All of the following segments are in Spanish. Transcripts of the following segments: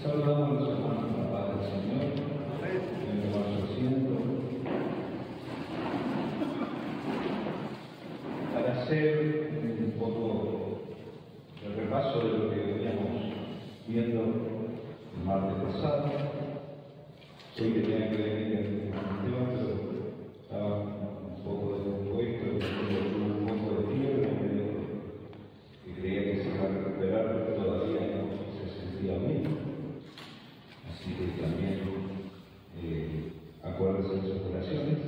Saludamos a los hermanos con la paz del Señor. En tomar su asiento. Para hacer un poco el repaso de lo que veníamos viendo el martes pasado, hoy tenía que venir en Mateo, pero estaba un poco descompuesto, tuve un poco de fiebre, y creía que se iba a recuperar, pero todavía no se sentía bien. Así que también acuérdense de sus oraciones.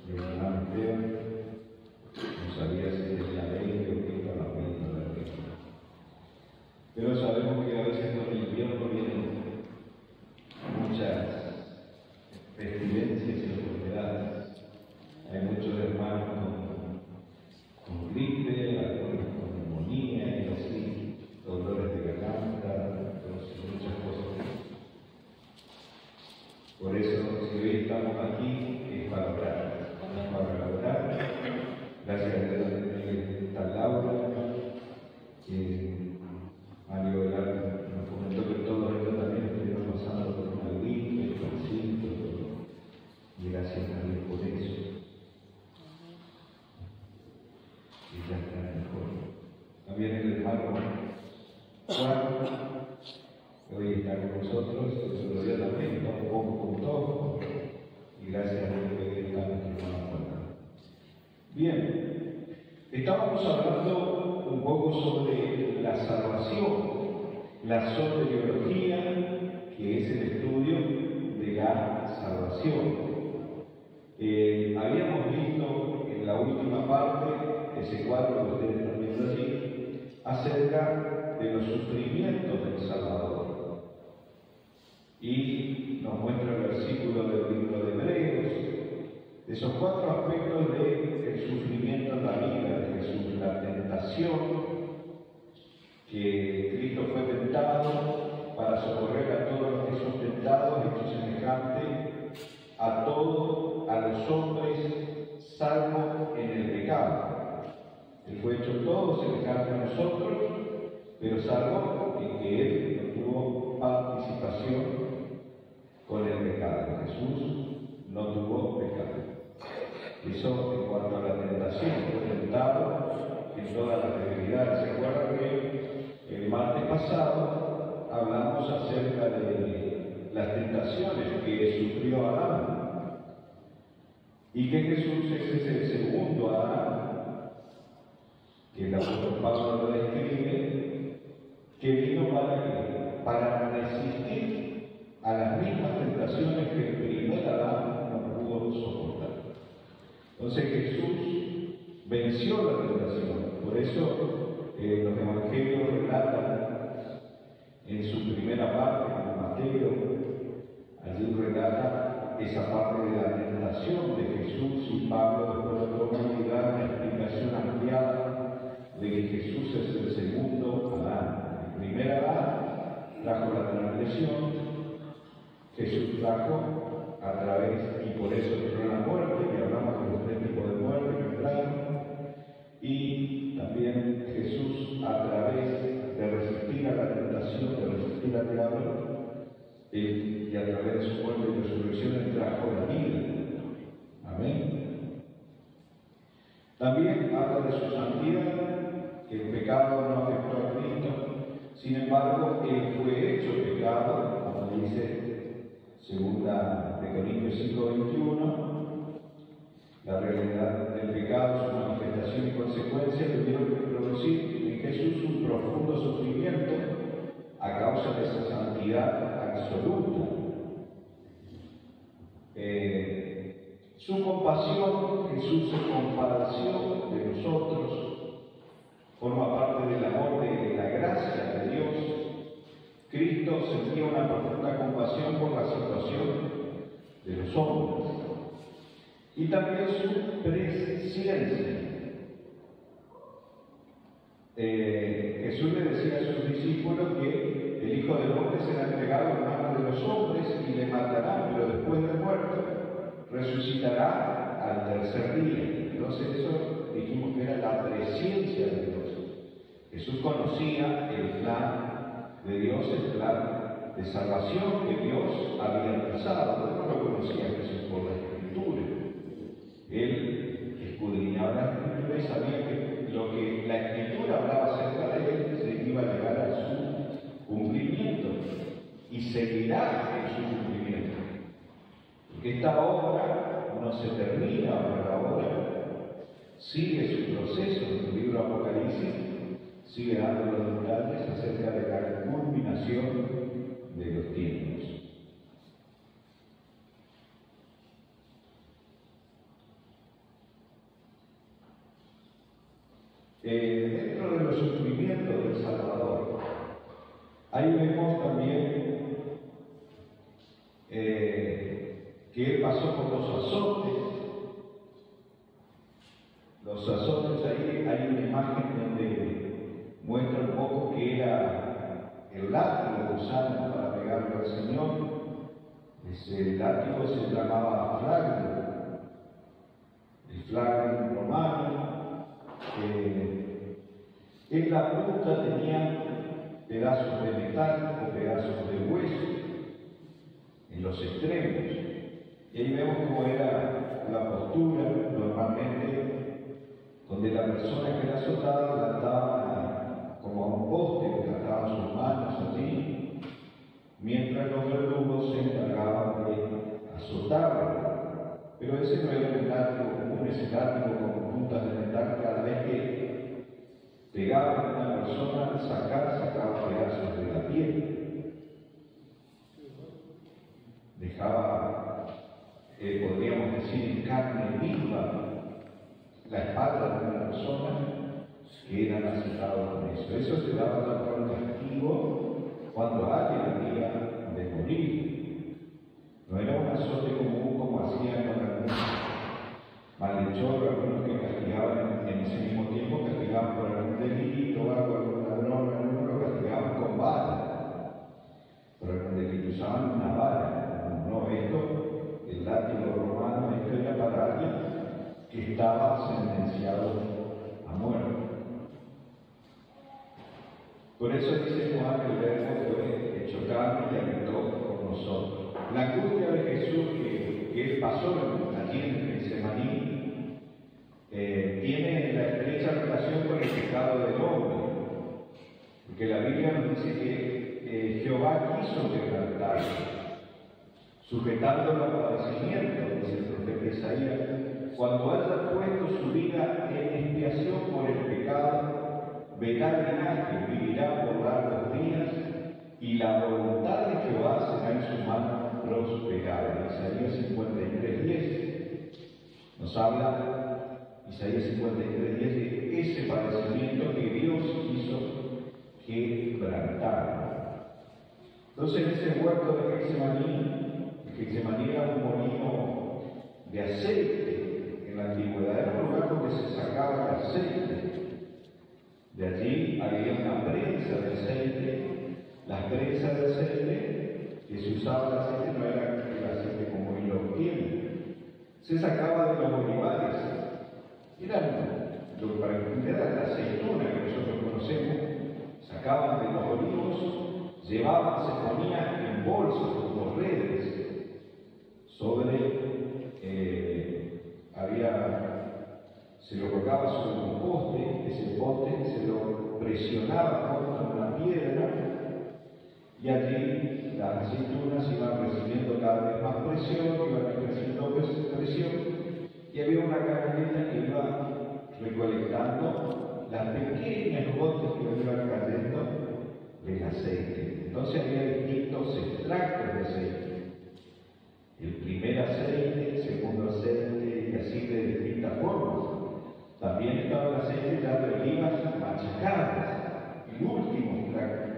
El hermano Esteban no sabía si tenía 20 o qué estaba viendo la película. Pero sabemos que a veces con el invierno vienen muchas pestilencias y enfermedades. Hay muchos hermanos con gripe, algunos con neumonía y así, dolores de garganta, muchas cosas. Por eso, si hoy estamos aquí, es para orar. Para orar. Gracias a Dios está Laura, Mario Velar nos comentó que todos ellos también estuvieron pasando por una gripe, y gracias a Dios por eso. Y ya está mejor. También el hermano Juan, hoy está con nosotros, el otro día también, está un poco con todo, y gracias a Dios que está nuestro hermano Juan. Bien, estábamos hablando un poco sobre la salvación, la soteriología, que es el estudio de la salvación. Habíamos visto en la última parte, ese cuadro que ustedes están viendo allí, acerca de los sufrimientos del Salvador. Y nos muestra el versículo del libro de Hebreos, de esos 4 aspectos del sufrimiento en la vida de Jesús: la tentación, que Cristo fue tentado para socorrer a todos los que son tentados, hecho semejante a todos, a los hombres, salvo en el pecado. Él fue hecho todo semejante a nosotros, pero salvo en que Él no tuvo participación con el pecado. Jesús no tuvo pecado. Eso en cuanto a la tentación, fue tentado en toda la debilidad. ¿Se acuerdan que el martes pasado hablamos acerca de las tentaciones que sufrió Adán? Y que Jesús es el segundo Adán, que el apóstol Pablo lo describe, que vino para resistir a las mismas tentaciones que el primer Adán no pudo soportar. Entonces Jesús venció la tentación. Por eso los evangelios relatan en su primera parte, como Mateo, allí relata esa parte de la tentación de Jesús, y Pablo después lo toma y da una explicación ampliada de que Jesús es el segundo Adán. El primer Adán trajo la transgresión, Jesús trajo a través, y por eso entró la muerte, y hablamos de los 3 tipos de muerte que entraron, y también Jesús, a través de resistir a la tentación, de resistir al diablo, y a través de su muerte y resurrección, él trajo la vida. Amén. También habla de su santidad, que el pecado no afectó a Cristo, sin embargo, él fue hecho pecado, como dice 2 Corintios 5:21, la realidad del pecado, su manifestación y consecuencia tuvieron que producir en Jesús un profundo sufrimiento a causa de esa santidad absoluta. Su compasión, Jesús se compadeció de nosotros, forma parte del amor de la gracia de Dios. Cristo sentía una profunda compasión por la situación de los hombres y también su presciencia. Jesús le decía a sus discípulos que el Hijo del Hombre será entregado en manos de los hombres y le matarán, pero después de muerto resucitará al tercer día. Entonces eso dijimos que era la presciencia de Dios. Jesús conocía el plan de Dios, el plan de salvación que Dios había trazado. Él no lo conocía a Jesús por la Escritura. Él escudriñaba la Escritura y sabía que lo que la Escritura hablaba acerca de él se iba a llegar a su cumplimiento y seguirá en su cumplimiento. Porque esta obra no se termina por ahora, sigue su proceso. En el libro Apocalipsis sigue dando los detalles acerca de la culminación de los tiempos. Dentro de los sufrimientos del Salvador, ahí vemos también que Él pasó por los azotes. Los azotes, ahí hay una imagen donde muestra un poco que era el látigo que usaban para pegarle al Señor. Ese látigo se llamaba flagio, el flagio romano. En la punta tenía pedazos de metal o pedazos de hueso en los extremos. Y ahí vemos cómo era la postura normalmente, donde la persona que era azotada la ataba como a un poste, le ataban sus manos allí, mientras los verdugos se encargaban de azotarlo. Pero ese no era un látigo común, ese látigo con puntas de metal. Cada vez que pegaba a una persona, sacaba pedazos de la piel. Dejaba, podríamos decir, en carne viva la espalda de una persona que eran azotados con eso. Eso se daba por un castigo cuando alguien había de morir. No era un azote común como hacían con algunos malhechores, algunos que castigaban en ese mismo tiempo, castigaban por algún delito o algo, algún ladrón, algunos lo castigaban con vara. Por algún delito usaban una vara. No, esto, el látigo romano, esto era para alguien que estaba sentenciado a muerte. Por eso dice Juan que el Verbo fue hecho carne y habitó con nosotros. La angustia de Jesús que él pasó allí en Getsemaní tiene la estrecha relación con el pecado del hombre, porque la Biblia nos dice que Jehová quiso quebrantarlo, sujetándolo al padecimiento, dice el profeta Isaías, cuando haya puesto su vida en expiación por el pecado, verá el linaje, vivirá por largos días, y la voluntad de Jehová será en su mano prosperada. Isaías 53:10 nos habla, Isaías 53:10, de ese padecimiento que Dios quiso quebrantar. Entonces, en ese huerto de Getsemaní era un molino de aceite. En la antigüedad era un lugar donde se sacaba el aceite. De allí había una prensa de aceite. Las prensas de aceite que se usaba el aceite no era el aceite como hoy lo tiene. Se sacaba de los olivares. Para entender la aceituna que nosotros conocemos, sacaban de los olivos, llevaban, se ponían en bolsas o redes se lo colocaba sobre un poste, ese poste se lo presionaba contra una piedra y allí las aceitunas iban recibiendo cada vez más presión, iban creciendo presión y había una camioneta que iba recolectando las pequeñas gotas que iban cayendo del aceite. Entonces había distintos extractos de aceite. El primer aceite, el segundo aceite y así de distintas formas. También estaba el aceite ya de olivas machacadas, el último extracto.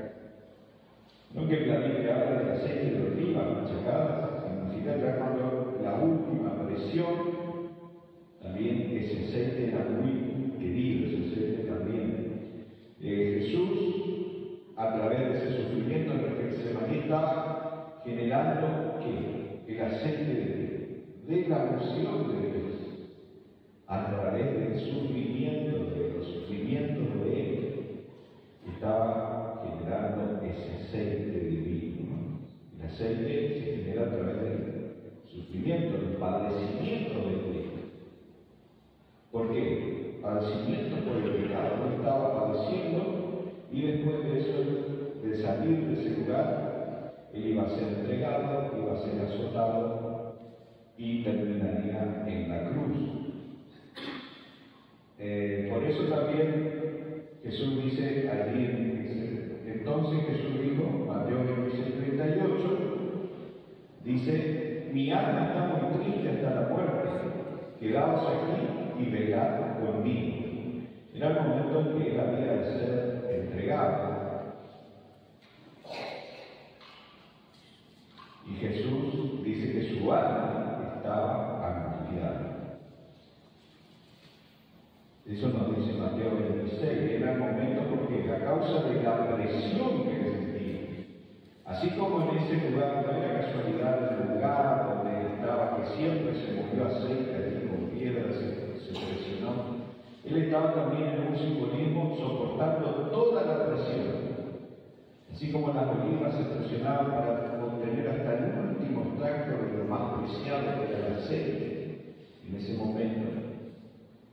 No que la Biblia habla del aceite de olivas machacadas, significa ya cuando la última presión, también ese aceite era muy querido, ese aceite también. Jesús, a través de ese sufrimiento en el Getsemaní, estaba generando el aceite de la unción de Dios, a través del sufrimiento, de los sufrimientos de Él, estaba generando ese aceite divino. aceite se genera a través del sufrimiento, del padecimiento de Cristo. ¿Por qué? Padecimiento por el pecado. No estaba padeciendo y después de eso, de salir de ese lugar, él iba a ser entregado, iba a ser azotado y terminaría en la cruz. Por eso también Jesús dice allí, entonces Jesús dijo, Mateo 26:38, dice, mi alma está muy triste hasta la muerte, quedaos aquí y velad conmigo. Era el momento en que él había de ser entregado. Y Jesús dice que su alma estaba angustiada. Eso nos dice Mateo 26, era el momento porque a causa de la presión que él sentía, así como en ese lugar no era casualidad el lugar donde él estaba, que siempre se movió aceite allí con piedras, se presionó, él estaba también en un simbolismo soportando toda la presión. Así como las olivas se presionaban para obtener hasta el último extracto de lo más preciado que era el aceite en ese momento.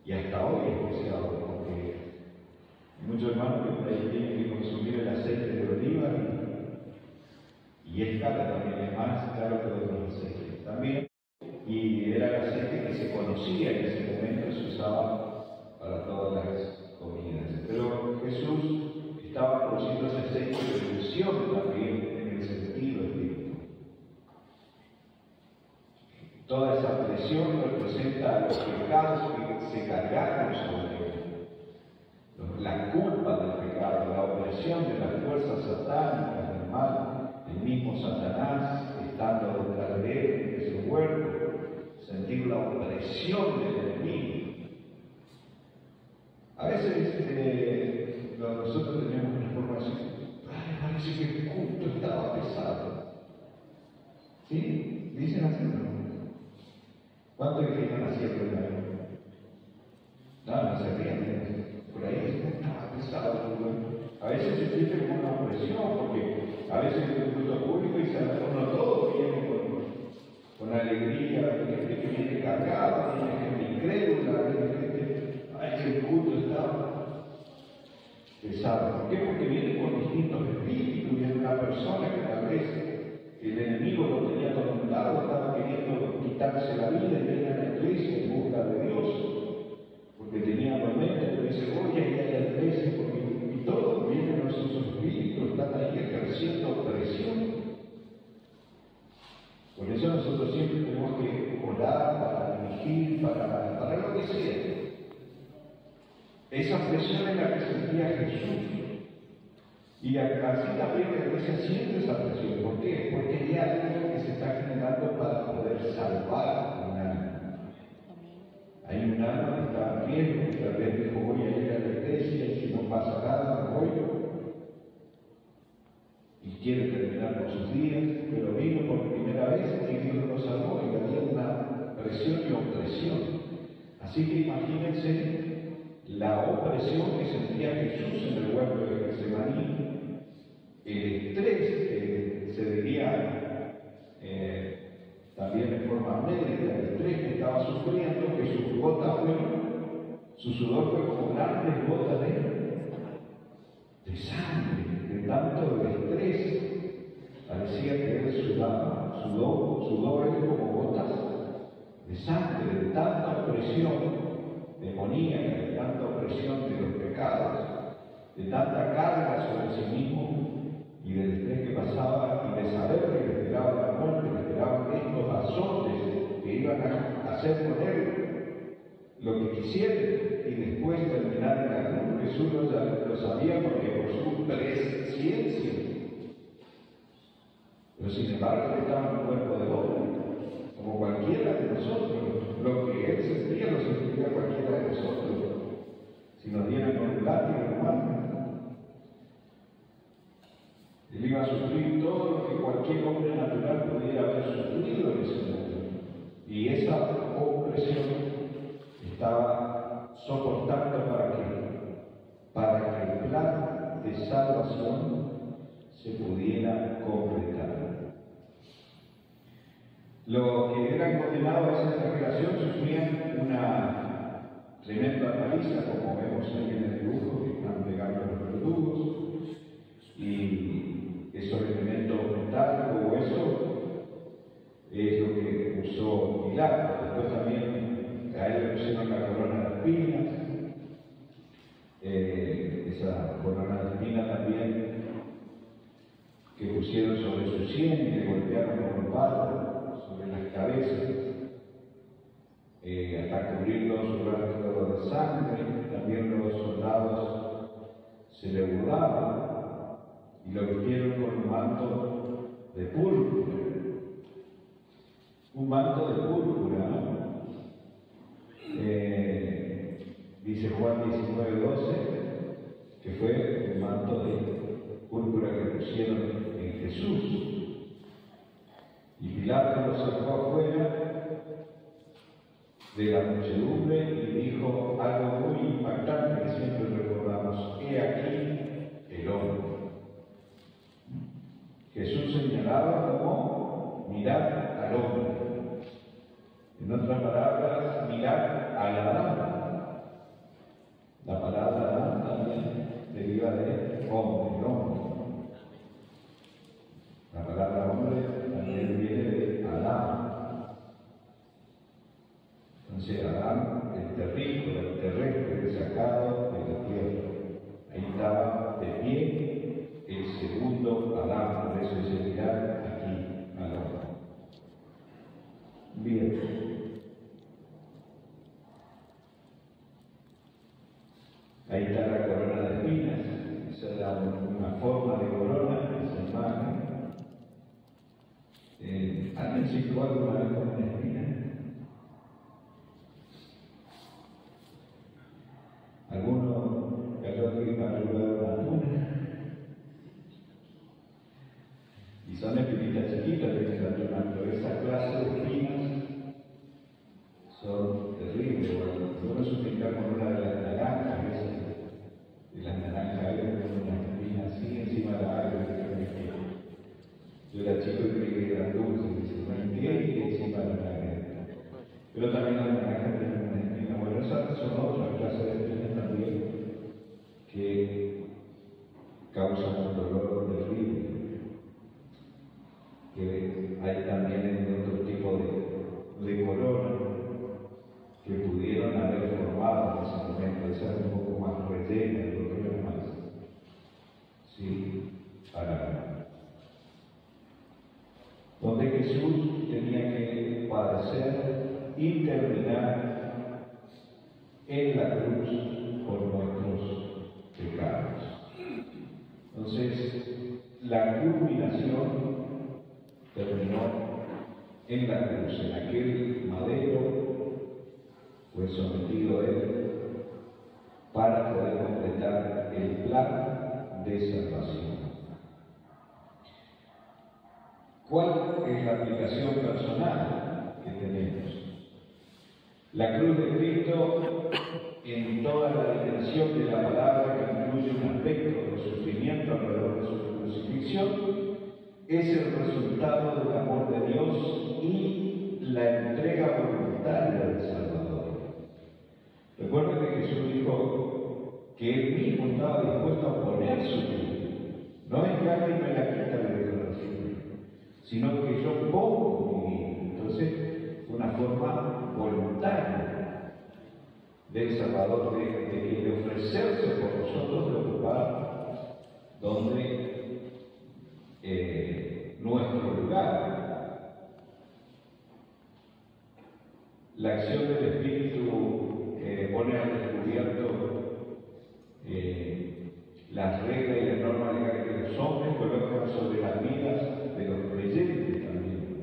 Y hasta hoy es preciado, porque hay muchos hermanos que por ahí tienen que consumir el aceite de oliva y es caro también, es más caro que otros aceites también. Y era el aceite que se conocía en ese momento y se usaba para todas las comidas. Pero Jesús estaba produciendo ese aceite de unción también en el sentido espiritual. Toda esa presión representa los pecados que se cargaron sobre él, la culpa del pecado, la opresión de las fuerzas satánicas del mal, el mismo Satanás estando detrás de él, de su cuerpo, sentir la opresión del enemigo. A veces nosotros tenemos una forma de decir, parece que el culto estaba pesado. ¿Sí? Dicen así, ¿no? ¿Cuántos dijeron así el primero? No se ríen. Por ahí estaba pesado. A veces se siente como una opresión, porque a veces es un culto público y se uno todo viene con alegría, hay gente que viene cargada, hay gente incrédula, hay gente, que el culto está pesado. ¿Por qué? Porque viene con distintos espíritus, viene una persona que tal vez el enemigo lo tenía atormentado, estaba queriendo quitarse la vida y viene a la iglesia en busca de Dios, porque tenía en mente, pero dice, voy a ir a la iglesia, porque y todos vienen esos espíritus, están ahí ejerciendo presión. Por eso nosotros siempre tenemos que orar para dirigir, para lo que sea. Esa presión es la que sentía Jesús. Y así también la iglesia siente esa presión. ¿Por qué? Porque hay algo que se está generando para poder salvar un alma. Hay un alma que está en riesgo, que tal vez dijo, voy a ir a la iglesia y si no pasa nada, me voy. Y quiere terminar con sus días, pero vino por primera vez y Dios lo salvó y había una presión y opresión. Así que imagínense la opresión que sentía Jesús en el huerto de Getsemaní, el estrés, se diría también en forma médica, el estrés que estaba sufriendo, que sus gotas su sudor fue como grandes gotas de sangre, de tanto estrés. Parecía que él sudaba, sudores como gotas de sangre, de tanta opresión demoníaca, de tanta opresión de los pecados, de tanta carga sobre sí mismo y del estrés que pasaba y de saber que le esperaba la muerte, le esperaban estos azotes que iban a hacer con él lo que quisieran y después terminar en la cruz. Jesús lo sabía porque por su presciencia. Pero sin embargo él estaba en un cuerpo de hombre, como cualquiera de nosotros. Lo que él sentía lo sentiría cualquiera de nosotros. Si nos dieran con un látigo humano, él iba a sufrir todo lo que cualquier hombre natural pudiera haber sufrido en ese momento. Y esa opresión estaba soportando para que el plan de salvación se pudiera completar. Los que eran condenados a esa exageración sufrían una tremenda paliza, como vemos ahí en el dibujo, que están pegando los verdugos, y esos elementos metálicos o hueso es lo que usó Pilato. Después también a él le pusieron la corona de espinas, esa corona de espinas también que pusieron sobre su sien y le golpearon con palo sobre las cabezas, hasta cubrir todos sus rastros de sangre. También los soldados se le burlaban y lo vistieron con un manto de púrpura. Un manto de púrpura, ¿no? Dice Juan 19:12, que fue un manto de púrpura que pusieron en Jesús. Y Pilato lo sacó afuera de la muchedumbre y dijo algo muy impactante que siempre recordamos: he aquí el hombre. Jesús señalaba como mirar al hombre. En otras palabras, mirar al Adán. La palabra Adán también deriva de hombre, el hombre. La palabra hombre también viene de Adán. Entonces Adán, el terrícola, el terrestre, sacado de la tierra. Ahí estaba de pie el segundo Adán, por eso es mirar aquí al hombre. Bien. Ahí está la corona de espinas, esa es una forma de corona, esa imagen. ¿Alguien se hizo alguna vez con una espina? ¿Alguno cayó aquí para ayudar a una tuna? Y son espinitas chiquitas de esa tuna, pero esa clase de espinas son terribles. Uno se pica con una de las naranjas, de las naranjas hay una espina así encima de la árbol. Yo era chico y creí que eran dulces, y dice, no, ¿qué? Y encima de la naranja. Pero también las naranjas tienen una espina. Bueno, esas son otras clases de espinas también que causan un dolor terrible. Que hay también otro tipo de corona que pudieron haber formado en ese momento, esa es un poco más rellena, lo que era más, sí, para donde Jesús tenía que padecer y terminar en la cruz por nuestros pecados. Entonces, la culminación terminó en la cruz, en aquel madero fue sometido él para poder completar el plan de salvación. ¿Cuál es la aplicación personal que tenemos? La cruz de Cristo, en toda la dimensión de la palabra, que incluye un aspecto de sufrimiento alrededor de su crucifixión, es el resultado del amor de Dios y la entrega voluntaria del Salvador. Recuerda que Jesús dijo que él mismo estaba dispuesto a poner su vida. No es que alguien me la quita, le dijo al Señor, sino que yo pongo mi vida. Entonces, una forma voluntaria del Salvador de ofrecerse por nosotros, de ocupar donde nuestro lugar. La acción del Espíritu pone al descubierto las reglas y las normas legales que los hombres colocan sobre las vidas de los creyentes también.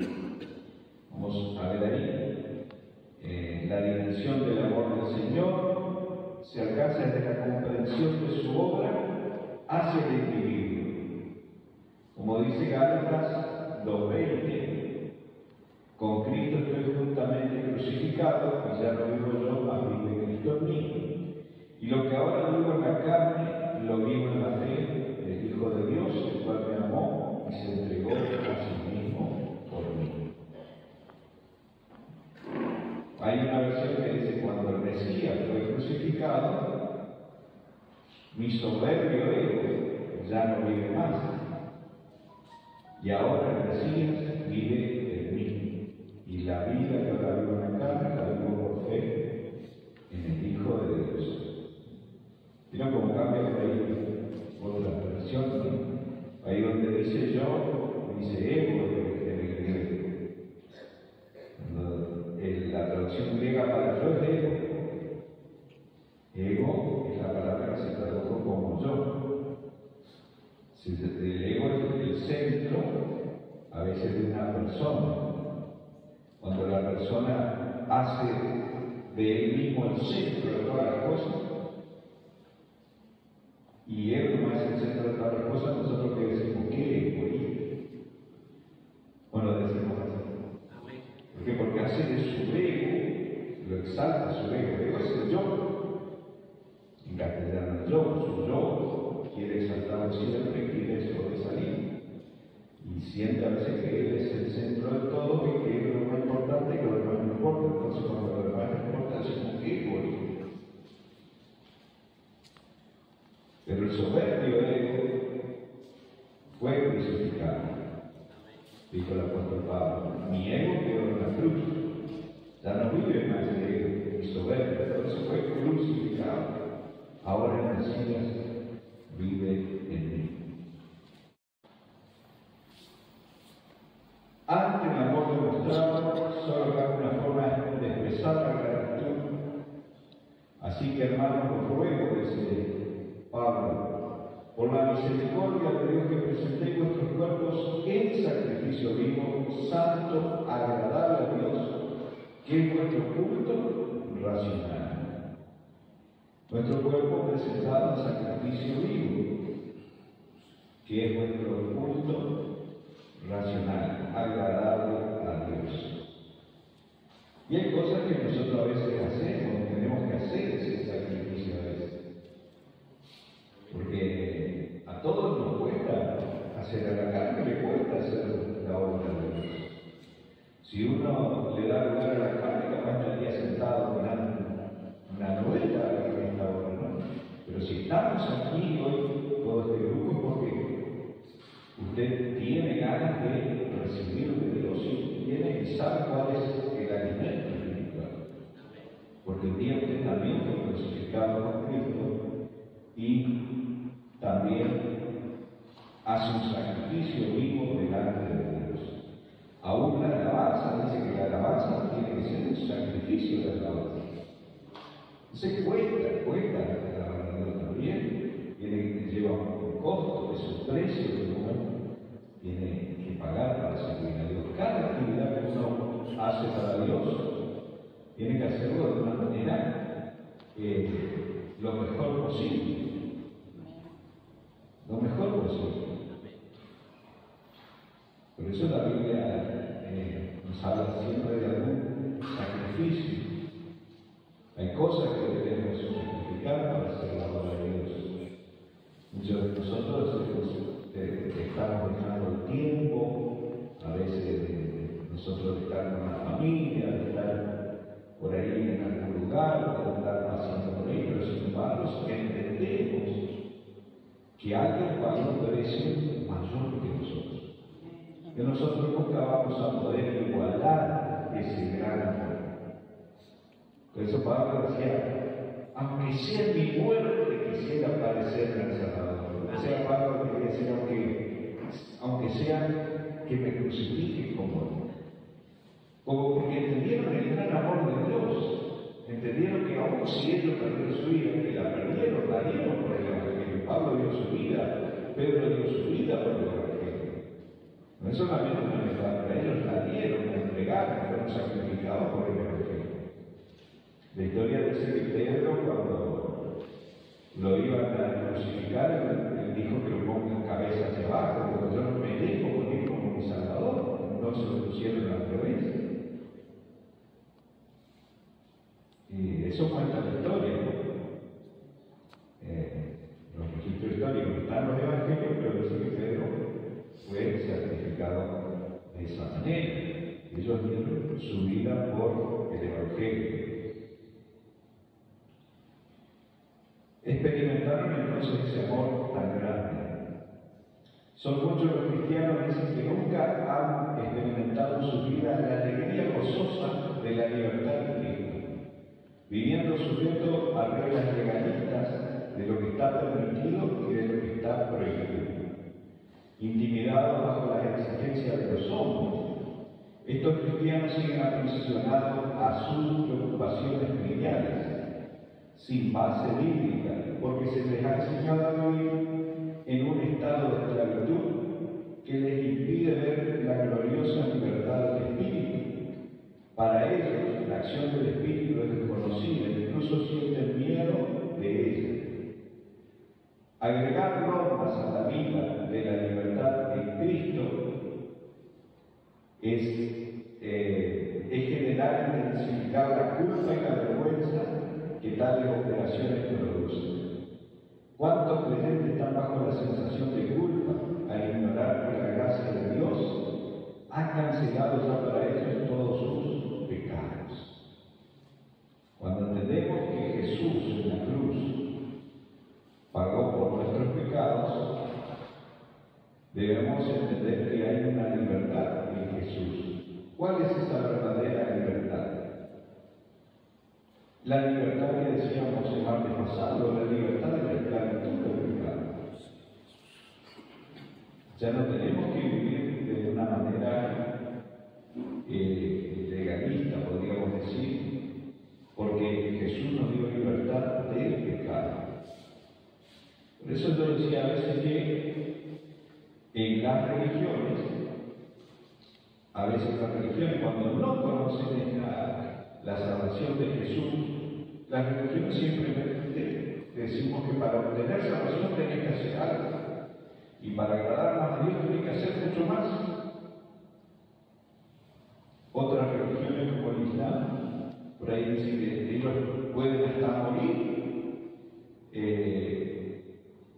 Vamos a ver ahí la dimensión del amor del Señor se alcanza desde la comprensión de su obra hacia el individuo. Como dice Gálatas 2:20, con Cristo estoy juntamente crucificado, y ya no vivo yo, mas vive Cristo en mí. Y lo que ahora vivo en la carne, lo vivo en la fe del Hijo de Dios, el cual me amó y se entregó a sí mismo por mí. crucificado, mi soberbio ego ya no vive más. Y ahora el Mesías vive en mí. Y la vida que ahora vivo en la carne la vivo por fe en el Hijo de Dios. ¿Vieron cómo cambia por ahí otra versión? Ahí donde dice yo, dice ego en el griego. La traducción griega para yo es ego. Ego es la palabra que se tradujo como yo. El ego es el centro, a veces, de una persona. Cuando la persona hace de él mismo el centro de todas las cosas, y él no es el centro de todas las cosas, nosotros que decimos, ¿qué egoísta? Bueno, decimos así. ¿Por qué? Porque hace de su ego, lo exalta su ego. El ego es el yo. En castellano, su yo quiere exaltarlo siempre, quiere sobresalir. Y siente a veces que él es el centro de todo y que es lo más importante, que lo demás no importa. Entonces, cuando lo demás no importa, decimos que egoísta. Pero el soberbio ego fue crucificado. Dijo el apóstol Pablo, mi ego quedó en la cruz. Ya no vive más el ego, mi soberbio, entonces fue crucificado. Ahora el Mesías vive en mí. Ante el amor demostrado, solo cabe una forma de expresar la gratitud. Así que, hermanos, os ruego, dice Pablo, por la misericordia de Dios, que presentéis vuestros cuerpos en sacrificio vivo, santo, agradable a Dios, que es vuestro culto racional. Nuestro cuerpo presentado en sacrificio vivo, que es nuestro culto racional, agradable a Dios. Y hay cosas que nosotros a veces hacemos, tenemos que hacer ese sacrificio a veces. Porque a todos nos cuesta hacer, a la carne le cuesta hacer la obra de Dios. Si uno le da lugar a la carne, capaz estaría sentado mirando una novela en esta hora, ¿no? Pero si estamos aquí hoy, todo este grupo, es porque usted tiene ganas de recibir de Dios y tiene que saber cuál es el alimento espiritual. Porque un día usted también fue crucificado con Cristo y también hace un sacrificio vivo delante de Dios. Aún la alabanza, dice que la alabanza tiene que ser un sacrificio de alabanza. Entonces cuesta alabar a Dios también, lleva un costo, es un precio que uno tiene que pagar para servir a Dios. Cada actividad que uno hace para Dios tiene que hacerlo de una manera lo mejor posible. Lo mejor posible. Por eso la Biblia nos habla siempre de algún sacrificio. Hay cosas que debemos sacrificar para hacer la obra de Dios. Muchos de nosotros estamos dejando el tiempo, a veces de nosotros estar con la familia, de estar por ahí en algún lugar, de estar paseando por ahí, pero sin embargo entendemos que alguien pagó un precio mayor que nosotros. Que nosotros nunca vamos a poder igualar ese gran amor. Por eso Pablo decía, aunque sea mi muerte, quisiera parecerme al Salvador. O sea, Pablo quería decir, aunque sea que me crucifique como porque entendieron el gran amor de Dios. Entendieron que aun si ellos perdieron su vida, que la perdieron, la dieron por el Evangelio. Pablo dio su vida, Pedro dio su vida por el Evangelio. No es solamente una metáfora, ellos la dieron, la entregaron, fueron sacrificados por el Evangelio. La historia dice que Pedro, cuando lo iban a crucificar, él dijo que lo pongan cabeza hacia abajo, porque yo no me dejo morir como mi Salvador. Entonces lo pusieron al revés. Y eso cuenta la historia, ¿no? Los registros históricos están los evangelios, pero dice que Pedro fue sacrificado de esa manera. Ellos dieron su vida por el evangelio. conoce ese amor tan grande. Son muchos los cristianos que dicen que nunca han experimentado en su vida la alegría gozosa de la libertad de Cristo, viviendo sujeto a reglas legalistas de lo que está permitido y de lo que está prohibido, intimidados bajo las exigencias de los hombres. Estos cristianos siguen aprisionados a sus preocupaciones triviales, sin base bíblica, porque se les ha enseñado a vivir en un estado de esclavitud que les impide ver la gloriosa libertad del Espíritu. Para ellos, la acción del Espíritu es desconocida, incluso sienten miedo de ella. Agregar normas a la vida de la libertad en Cristo es generar y intensificar la culpa y la vergüenza que tales operaciones producen. ¿Cuántos creyentes están bajo la sensación de culpa al ignorar que la gracia de Dios ha cancelado ya para ellos todos sus pecados? Cuando entendemos que Jesús en la cruz pagó por nuestros pecados, debemos entender que hay una libertad en Jesús. ¿Cuál es esa verdadera libertad? La libertad que decíamos el martes pasado, la libertad de la esclavitud del pecado. Ya no tenemos que vivir de una manera legalista, podríamos decir, porque Jesús nos dio libertad del pecado. Por eso yo decía a veces que en las religiones, cuando no conocen la salvación de Jesús, las religiones simplemente decimos que para obtener salvación tenés que hacer algo, y para agradar más a Dios tenés que hacer mucho más. Otras religiones como el Islam, por ahí dicen que ellos pueden hasta morir,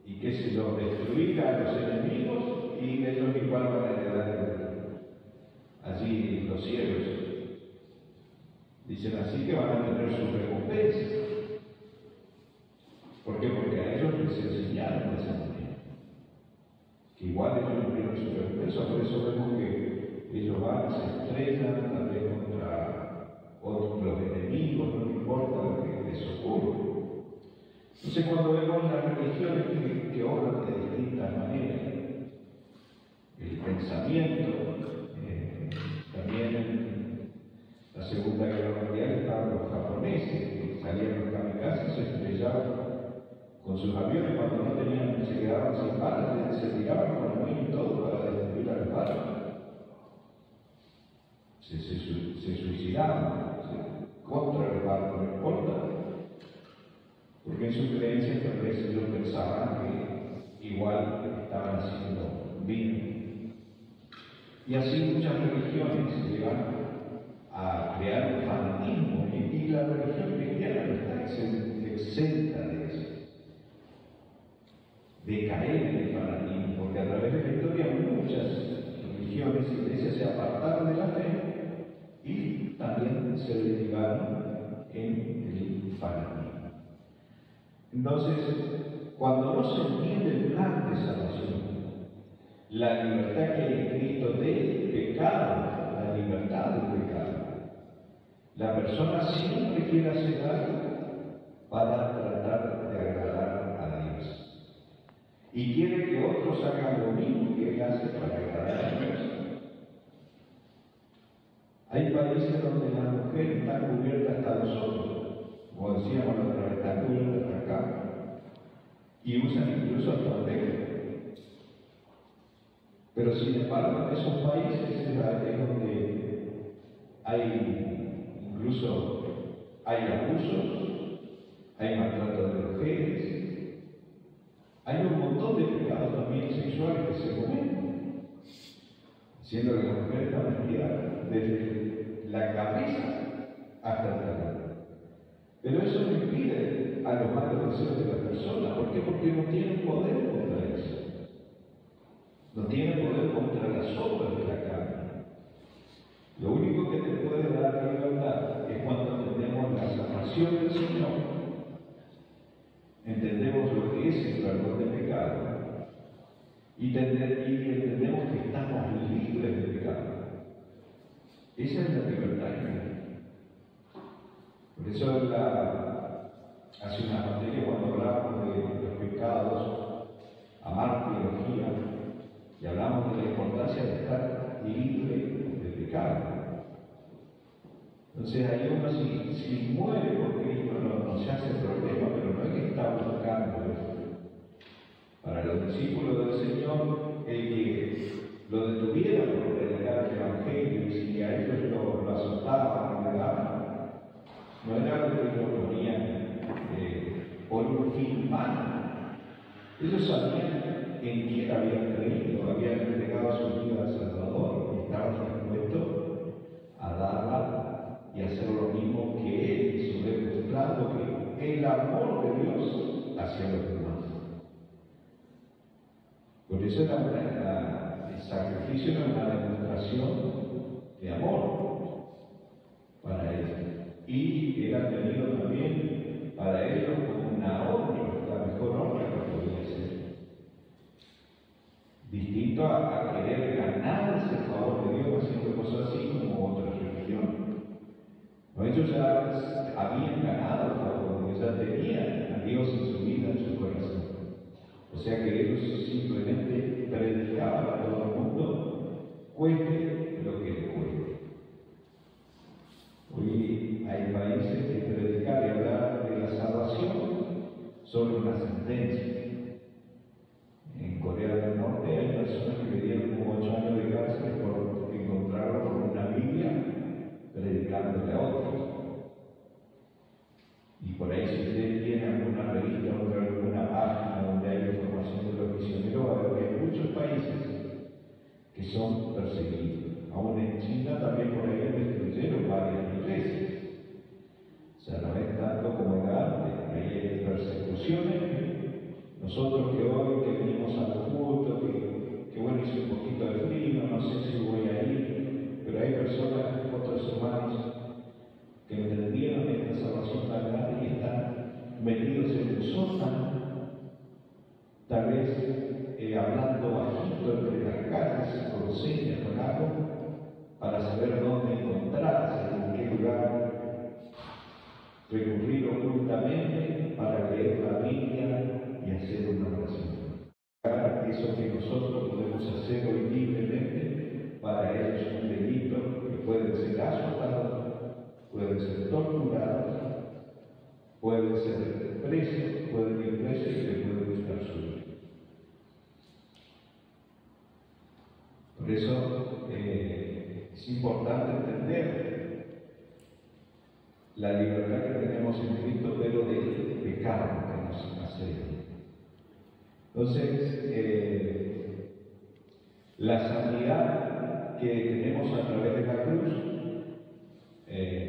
y qué sé yo, destruir a los enemigos, y ellos igual van a heredar allí en los cielos. Dicen así que van a tener sus recompensas. ¿Por qué? Porque a ellos les enseñaron de esa manera. Que igual ellos no tienen su recompensa, por eso vemos que ellos van, se estrellan, tal vez contra los enemigos, no importa lo que les ocurra. Entonces, cuando vemos las religiones que obran de distintas maneras, el pensamiento, también en la Segunda Guerra Mundial estaban los japoneses, que salían los kamikazes, se estrellaban con sus aviones cuando no tenían, se quedaban sin balas, se tiraban con la mina y todo para destruir a los barcos. Se suicidaban contra los barcos, no importa. Porque en sus creencias tal vez ellos pensaban que igual estaban haciendo bien. Y así muchas religiones llegan a crear un fanatismo, y la religión cristiana no está exenta de eso, de caer en el fanatismo, porque a través de la historia muchas religiones y iglesias se apartaron de la fe y también se derivaron en el fanatismo. Entonces, cuando no se entiende el plan de salvación, la libertad que hay en Cristo del pecado, la libertad del pecado, la persona siempre quiere hacer algo para tratar de agradar a Dios. Y quiere que otros hagan lo mismo que él hace para agradar a Dios. Hay países donde las mujeres están cubiertas hasta los ojos, como decíamos la otra vez, están cubiertas hasta acá, y usan incluso hasta el pelo. Pero sin embargo, en esos países es donde hay abusos, hay maltrato de mujeres, hay un montón de pecados también sexuales que se cometen, siendo que la mujer está vestida desde la cabeza hasta el talón. Pero eso no impide a los malos deseos de la persona. ¿Por qué? Porque no tienen poder contra eso. No tiene poder contra las obras de la carne. Lo único que te puede dar libertad es cuando entendemos la salvación del Señor, entendemos lo que que es el perdón del pecado y entendemos que estamos libres del pecado. Esa es la libertad en Cristo. Por eso hace una materia cuando hablamos de los pecados, amar teología, y hablamos de la importancia de estar libre del pecado. Entonces ahí uno si muere por Cristo no se hace problema, pero no es que está buscando eso. Para los discípulos del Señor, el que lo detuviera por predicar el Evangelio y si a ellos lo asustaban, lo negaban, no era lo que ellos ponían por un fin humano. Ellos sabían en quién habían creído, habían entregado su vida al Salvador y estaban dispuestos a darla y hacer lo mismo que Él hizo, demostrando que el amor de Dios hacia los demás. Por eso el sacrificio era una demostración de amor para Él. Y era tenido también para ellos como una honra, la mejor honra que podía ser. Distinto a querer ganarse el favor de Dios haciendo cosas así como otras religiones. Ellos ya habían ganado el favor de Dios, ya tenían a Dios en su vida, en su corazón. O sea que ellos simplemente predicaban a todo el mundo, cueste lo que le cueste. Hoy hay países que predicar y hablar de la salvación son una sentencia. En Corea del Norte hay personas que le dieron como 8 años de cárcel por encontrarlo con una Biblia predicándole a otros. Y por ahí, si usted tiene alguna revista o alguna página donde hay información de los misioneros, va a ver que hay muchos países que son perseguidos. Aún en China también por ahí destruyeron varias iglesias. O sea, no es tanto como era antes, ahí hay persecuciones. Nosotros que hoy que venimos al culto, que bueno, hice un poquito de frío, no sé si voy a ir, pero hay personas, otros hermanos, que entendieron esta salvación tan grande y están metidos en el sótano, tal vez hablando bajito entre las calles, con señas, con algo, para saber dónde encontrarse, en qué lugar recurrir ocultamente para leer la Biblia y hacer una oración. Eso que nosotros podemos hacer hoy libremente, para ellos es un delito que pueden ser azotados, pueden ser torturados, pueden ser presos, pueden ir presos y le pueden quitar su vida. Por eso es importante entender la libertad que tenemos en Cristo, pero del pecado que nos asedia. Entonces, la sanidad que tenemos a través de la cruz,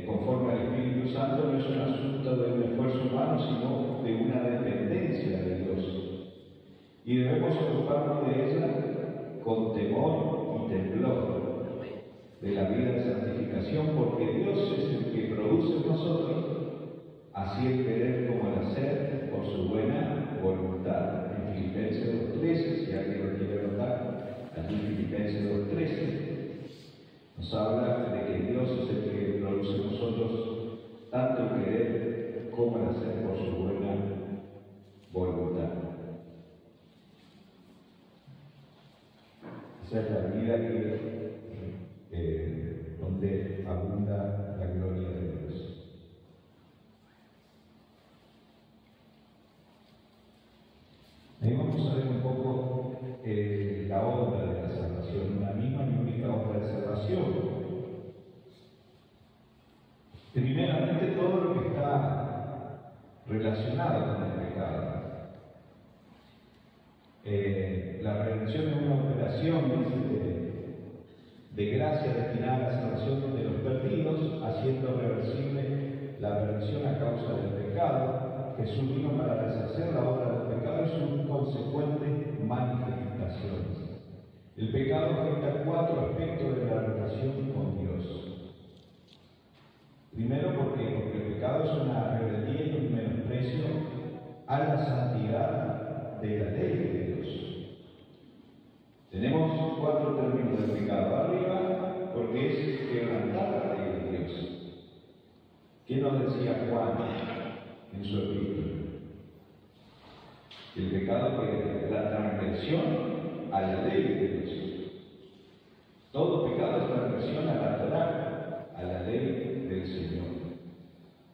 conforme al Espíritu Santo, no es un asunto de un esfuerzo humano, sino de una dependencia de Dios. Y debemos ocuparnos de ella con temor y temblor, de la vida de santificación, porque Dios es el que produce en nosotros así el querer como el hacer por su buena voluntad. En Filipenses 2:13, si alguien lo quiere notar, allí en Filipenses 2:13 nos habla de que Dios es el que produce en nosotros tanto el querer como el hacer por su buena voluntad. Esa es la vida donde abunda la gloria de Dios. Ahí vamos a ver un poco la obra de la salvación, una misma y única obra de salvación. Primeramente, todo lo que está relacionado con el pecado. La redención es una operación de gracia destinada a la salvación de los perdidos, haciendo reversible la perdición a causa del pecado. Jesús vino para deshacer la obra del pecado y sus consecuentes manifestaciones. El pecado afecta 4 aspectos de la relación con Dios. Primero, porque el pecado es una rebeldía y un menosprecio a la santidad ¿Qué nos decía Juan en su epístola? El pecado es la transgresión a la ley de Dios. Todo pecado es transgresión a la Torá, a la ley del Señor.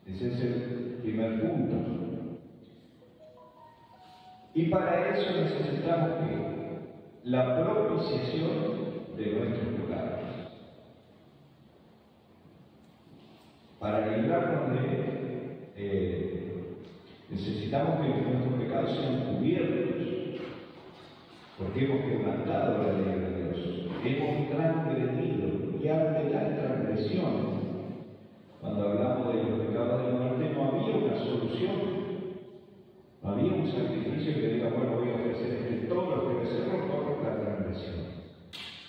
Ese es el primer punto. Y para eso necesitamos que la propiciación de nuestros pecados. Para librarnos necesitamos que nuestros pecados sean cubiertos, porque hemos quebrantado la ley de Dios, hemos transgredido, y ante la transgresión, cuando hablamos de los pecados de muerte, no había una solución, no había un sacrificio que diga, bueno, voy a ofrecer todo lo que becerros por la transgresión.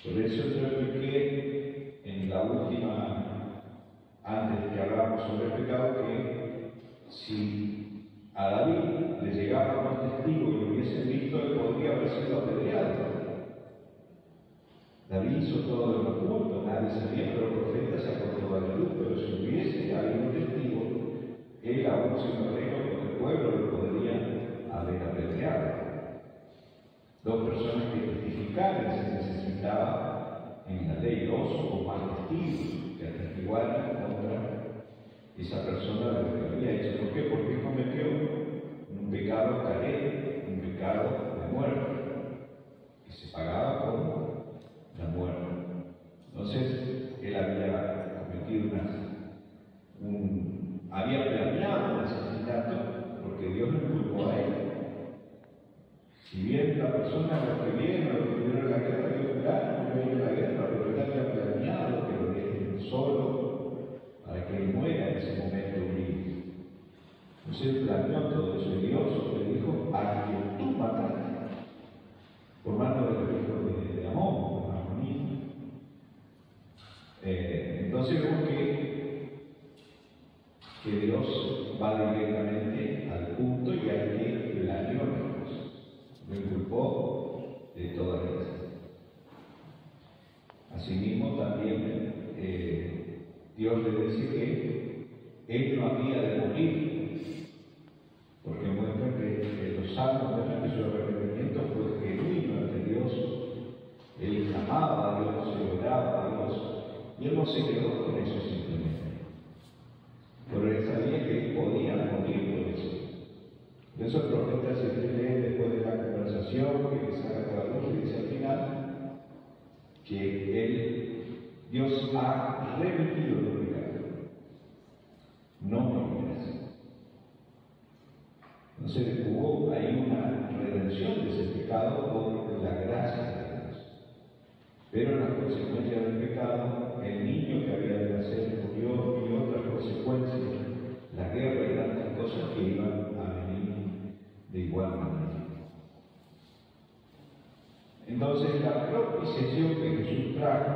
Por eso yo expliqué en la última, antes que hablamos sobre el pecado, que si a David le llegaba un testigo y lo hubiesen visto, él podría haber sido apedreado. David hizo todo lo oculto, nadie sabía, pero el profeta sacó toda la luz. Pero si hubiese habido un testigo, él, aún siendo rey con el pueblo, lo podría haber apedreado. Dos personas que testificaran se necesitaba en la ley, dos o más testigos que atestiguaran contra esa persona de lo que había hecho. ¿Por qué? Porque cometió un pecado carente, un pecado de muerte, que se pagaba con la muerte. Entonces, él había cometido había planeado un asesinato, porque Dios lo culpó a él. Si bien la persona lo que viene, lo que tuvieron la guerra, Dios no viene la guerra, pero él había planeado que lo dejen solo para que él muera en ese momento libre. Entonces él planeó todo eso, y Dios le dijo: a quien tú mataste, por mano de los hijos de Amón, entonces vemos que Dios va directamente al punto y al que planeó las cosas. Lo inculpó de todas ellas. Asimismo, también Dios le dice que él no había de morir, porque muestra que los salmos muestran que su arrepentimiento fue genuino ante Dios. Él clamaba a Dios, se oraba a Dios, y él no se quedó con eso simplemente. Pero él sabía que él podía morir por eso. Por eso el profeta se lee después de la conversación, que saca toda la luz, y dice al final que Dios ha remitido el pecado. No morirás. Entonces hubo ahí una redención de ese pecado por la gracia de Dios. Pero las consecuencias del pecado, el niño que había de nacer murió, y otras consecuencias, la guerra y tantas cosas que iban a venir de igual manera. Entonces la propiciación que Jesús trajo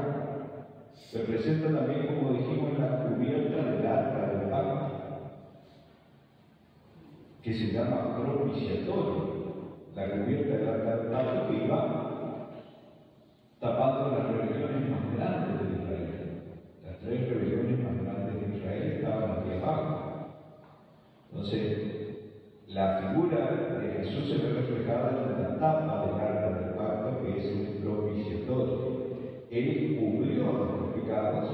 representa también, como dijimos, la cubierta del arca del pacto, que se llama propiciatorio. La cubierta del arca del pacto que iba tapando las rebeliones más grandes de Israel. Las 3 rebeliones más grandes de Israel estaban aquí abajo. Entonces, la figura de Jesús se ve reflejada en la tapa del arca del pacto, que es el propiciatorio. Él cubrió nuestros pecados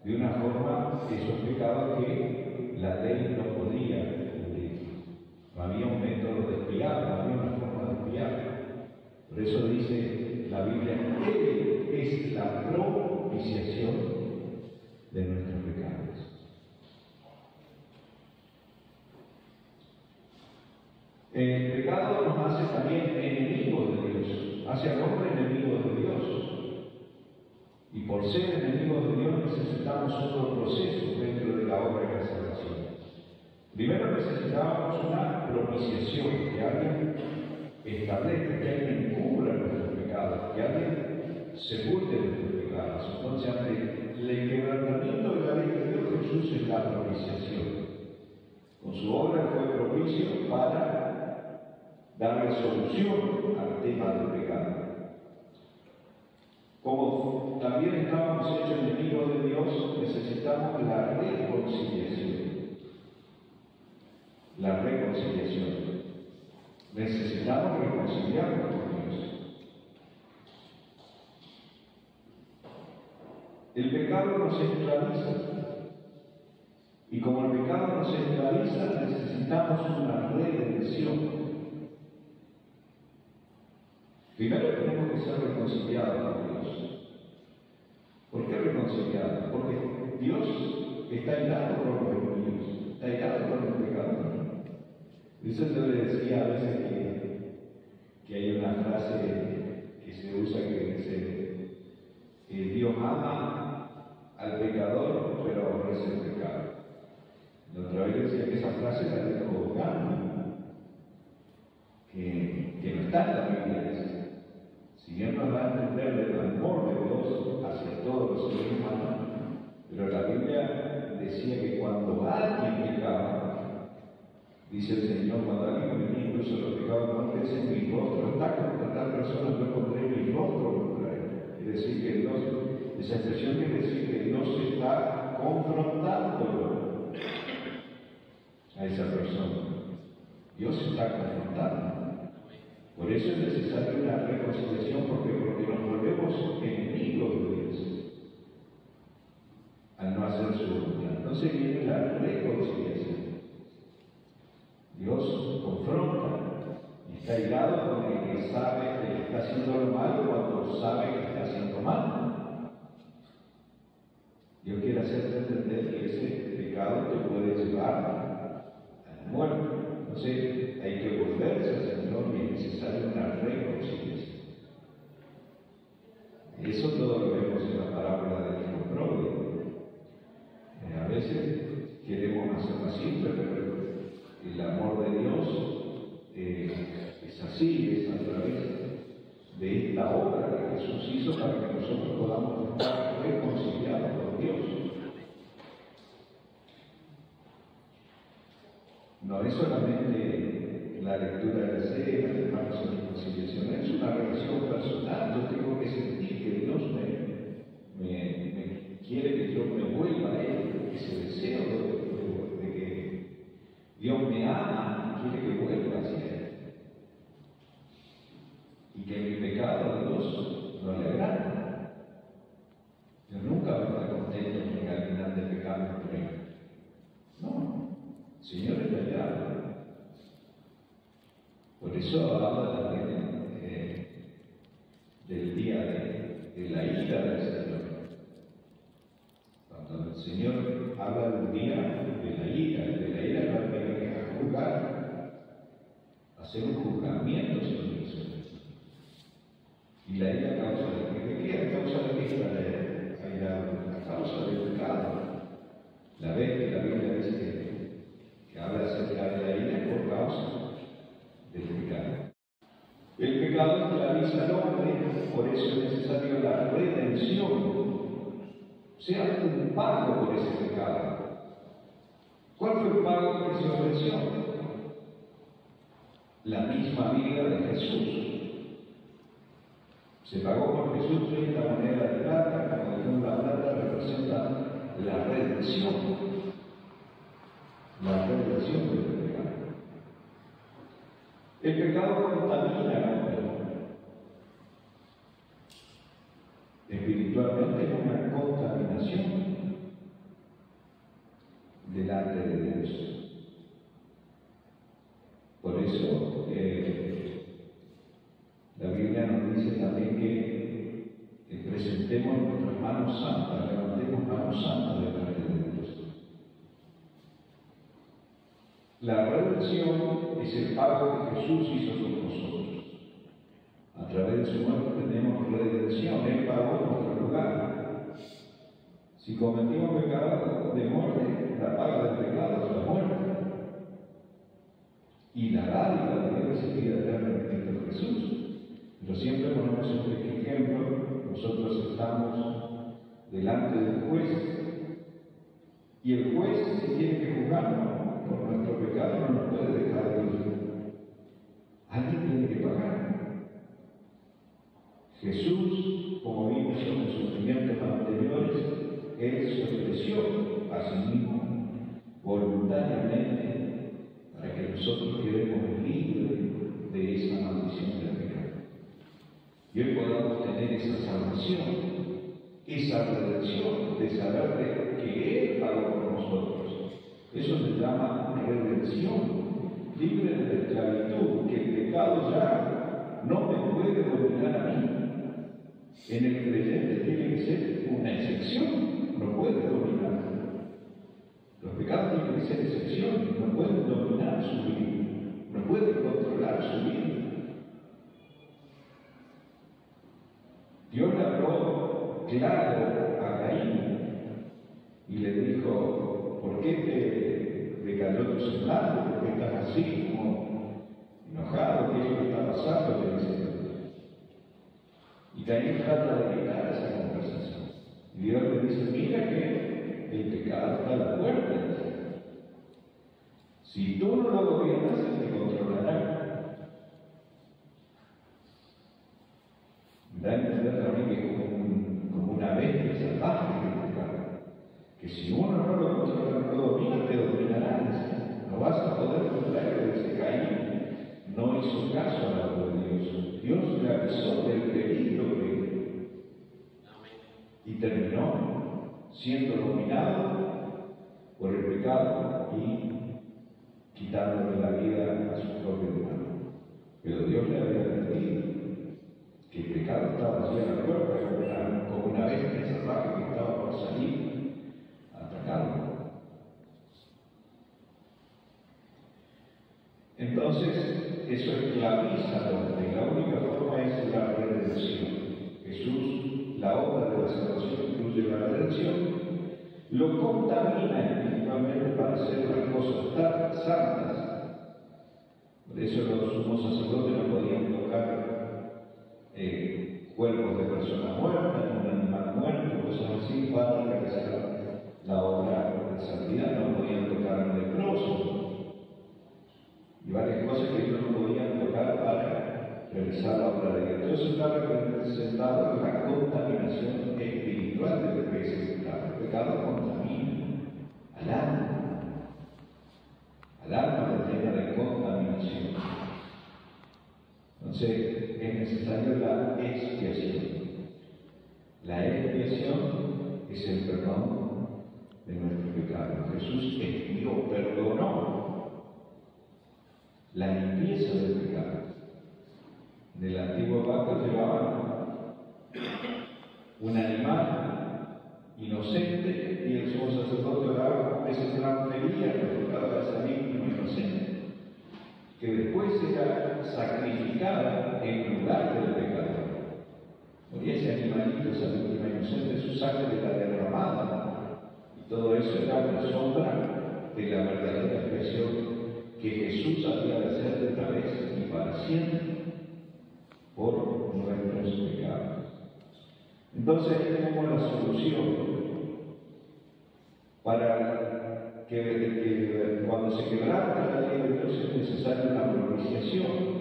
de una forma, esos pecados que la ley no podía cubrir. No había un método de expiar, no había una forma de expiar. Por eso dice la Biblia: Él es la propiciación de nuestros pecados. El pecado nos hace también enemigos de Dios, hace al hombre enemigo de Dios. Y por ser enemigos de Dios necesitamos otro proceso dentro de la obra de la salvación. Primero necesitábamos una propiciación, que alguien establezca, que alguien cubra nuestros pecados, que alguien sepulte nuestros pecados. Entonces, ante el quebrantamiento de la ley de Dios, Jesús es la propiciación. Con su obra fue propicio para darle solución al tema del pecado. Como también estábamos hechos enemigos de Dios, necesitamos la reconciliación. La reconciliación. Necesitamos reconciliarnos con Dios. El pecado nos esclaviza. Y como el pecado nos esclaviza, necesitamos una redención. Primero tenemos que ser reconciliados con Dios. ¿Por qué reconciliados? Porque Dios está airado por los enemigos, está airado por los pecadores. Eso yo le decía a veces que hay una frase que se usa que dice que Dios ama al pecador, pero aborrece el pecado. La otra vez decía que esa frase la dijo Gandhi, que no está en la Biblia. Si bien nos da a entender del amor de Dios hacia todos los seres humanos, pero la Biblia decía que cuando alguien pecaba, dice el Señor, cuando alguien cometía incluso los pecados mortales, en mi rostro está contra tal persona, yo pondré mi rostro contra él. Es decir, que Dios, esa expresión quiere decir que Dios está confrontando a esa persona. Dios está confrontando. Por eso es necesaria una reconciliación, porque nos volvemos enemigos de Dios al no hacer su voluntad. Entonces viene la reconciliación. Dios confronta y está airado con el que sabe que está haciendo lo malo cuando sabe que está haciendo mal. Dios quiere hacerte entender que ese pecado te puede llevar a la muerte. Entonces hay que volverse al Señor y es necesaria una reconciliación. Eso todo lo vemos en la parábola del hijo pródigo. A veces queremos hacerla simple, pero el amor de Dios es así, es a través de esta obra que Jesús hizo para que nosotros podamos estar reconciliados con Dios. No es solamente la lectura de la serie, hermanos, en reconciliación, es una relación personal. Yo tengo que sentir que Dios me quiere que yo me vuelva a Él, ese deseo de que Dios me ama y quiere que vuelva hacia Él. Y que mi pecado a Dios no le agrada. Yo nunca voy a estar contento con que alguien ande pecando por Él. No, el Señor es allá. Por eso habla también del día de la ira del Señor. Cuando el Señor habla del día de la ira va a tener que juzgar, hacer un juzgamiento sobre eso. Y la ira causa de qué? A causa de qué está la ira? A causa del pecado. La vez que la Biblia dice que habla acerca de la ira por causa del pecado. El pecado esclaviza al hombre, por eso es necesaria la redención. Sea un pago por ese pecado. ¿Cuál fue el pago que se ofreció? La misma vida de Jesús. Se pagó por Jesús 30 monedas de plata, como la plata representa la redención. La redención del pecado. El pecado contamina al hombre. Espiritualmente es una contaminación delante de Dios. Por eso la Biblia nos dice también que presentemos nuestras manos santas, levantemos manos santas delante de Dios. La redención es el pago que Jesús hizo por nosotros. A través de su muerte tenemos redención. Él pagó nuestro lugar. Si cometimos pecado de muerte, la paga del pecado es la muerte. Y la dádiva de Dios es vida eterna en Cristo Jesús. Pero siempre ponemos este ejemplo. Nosotros estamos delante del juez. Y el juez, si tiene que juzgarnos por nuestro pecado, no nos puede dejar de ir. Alguien tiene que pagar. Jesús, como vimos en el sufrimiento ofreció a sí mismo voluntariamente para que nosotros quedemos libres de esa maldición del pecado. Y hoy podamos tener esa salvación, esa redención de saber que Él pagó por nosotros. Eso se llama redención, libre de la esclavitud, que el pecado ya no me puede dominar a mí. En el creyente tiene que ser una excepción, no puede dominar. Los pecados tienen que ser excepción, no pueden dominar su vida, no pueden controlar su vida. Dios le habló claro a Caín y le dijo: ¿por qué te decayó tu semblante? ¿Por qué estás así, como enojado? ¿Qué es lo que está pasando? Le dice Dios. Y Caín trata de evitar esa conversación. Y Dios le dice: mira que el pecado está a la puerta. Si tú no lo gobiernas, Él te controlará. Da a entender también que es como una bestia salvaje el pecado. Que si uno no lo controla, no lo domina, te dominará. No vas a poder controlarlo. Dice Caín, no hizo caso a la voz de Dios. Dios le avisó del peligro y terminó siendo dominado por el pecado y quitándole la vida a su propio hermano. Pero Dios le había advertido que el pecado estaba allí a la puerta, como una bestia salvaje que estaba por salir a atacarlo. Entonces, eso esclaviza al hombre. La única forma es la redención. Jesús, la obra de la salvación, incluye la redención, lo contamina espiritualmente para hacer las cosas santas. Por eso los sumos sacerdotes no podían tocar cuerpos de personas muertas, un animal muerto, cosas así, para realizar la obra de santidad. No podían tocar a un leproso y varias cosas que ellos no podían tocar para realizar la obra de Dios. Entonces está representado la contaminación espiritual de lo que es el pecado. El pecado contamina al alma está llena de contaminación. Entonces es necesario la expiación. La expiación es el perdón de nuestros pecados. Jesús expió, perdonó la limpieza del pecado. En el antiguo pacto llevaban un animal inocente y el sumo sacerdote oraba que se transfería el pecado de esa víctima inocente, que después era sacrificada en lugar del pecador. Moría ese animalito, esa víctima inocente, su sangre era derramada, y todo eso era una sombra de la verdadera expiación que Jesús había de hacer de una vez y para siempre por nuestros pecados. Entonces tenemos la solución para que cuando se quebranta la ley de Dios es necesaria una propiciación.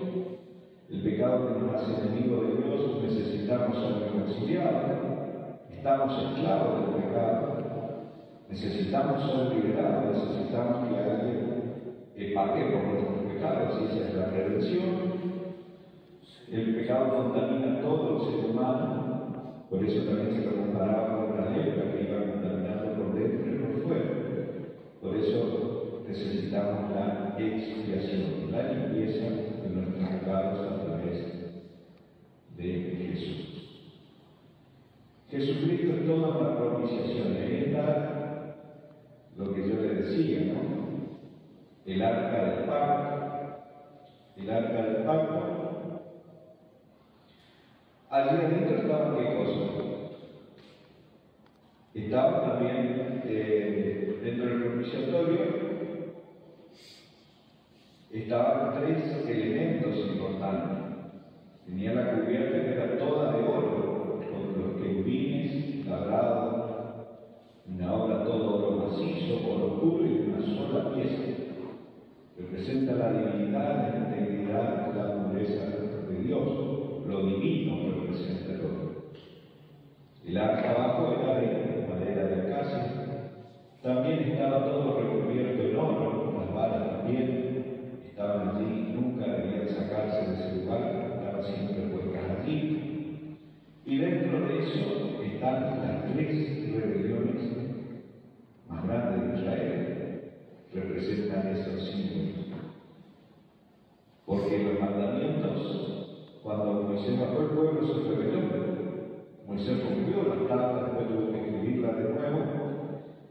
El pecado que nos hace enemigo de Dios, necesitamos ser reconciliados, estamos esclavos del pecado, necesitamos ser liberados, necesitamos que alguien pague por nuestros pecados, y esa es la redención. El pecado contamina todo el ser humano, por eso también se lo comparaba con la lepra que iba contaminando por dentro y por fuera. Por eso necesitamos la expiación, la limpieza de nuestros pecados a través de Jesús. Jesucristo es toda una propiciación. Ahí está lo que yo le decía, ¿no? El arca del pacto. El arca del pacto. Allí adentro estaban ¿qué cosas? Estaban también dentro del propiciatorio, estaban tres elementos importantes. Tenía la cubierta que era toda de oro, con los querubines labrados, una obra todo oro macizo, oro puro y una sola pieza. Representa la divinidad, la integridad, la pureza de Dios. Lo divino representa el oro. El arca abajo era de madera de acacia, También estaba todo recubierto en oro, las varas también estaban allí, nunca debían sacarse de ese lugar, estaban siempre puestas allí. Y dentro de eso están las 3 rebeliones más grandes de Israel, representan esos símbolos. Porque los mandamientos, cuando Moisés bajó el pueblo, se rebeló. Moisés rompió las tablas, después tuvo que escribirlas de nuevo,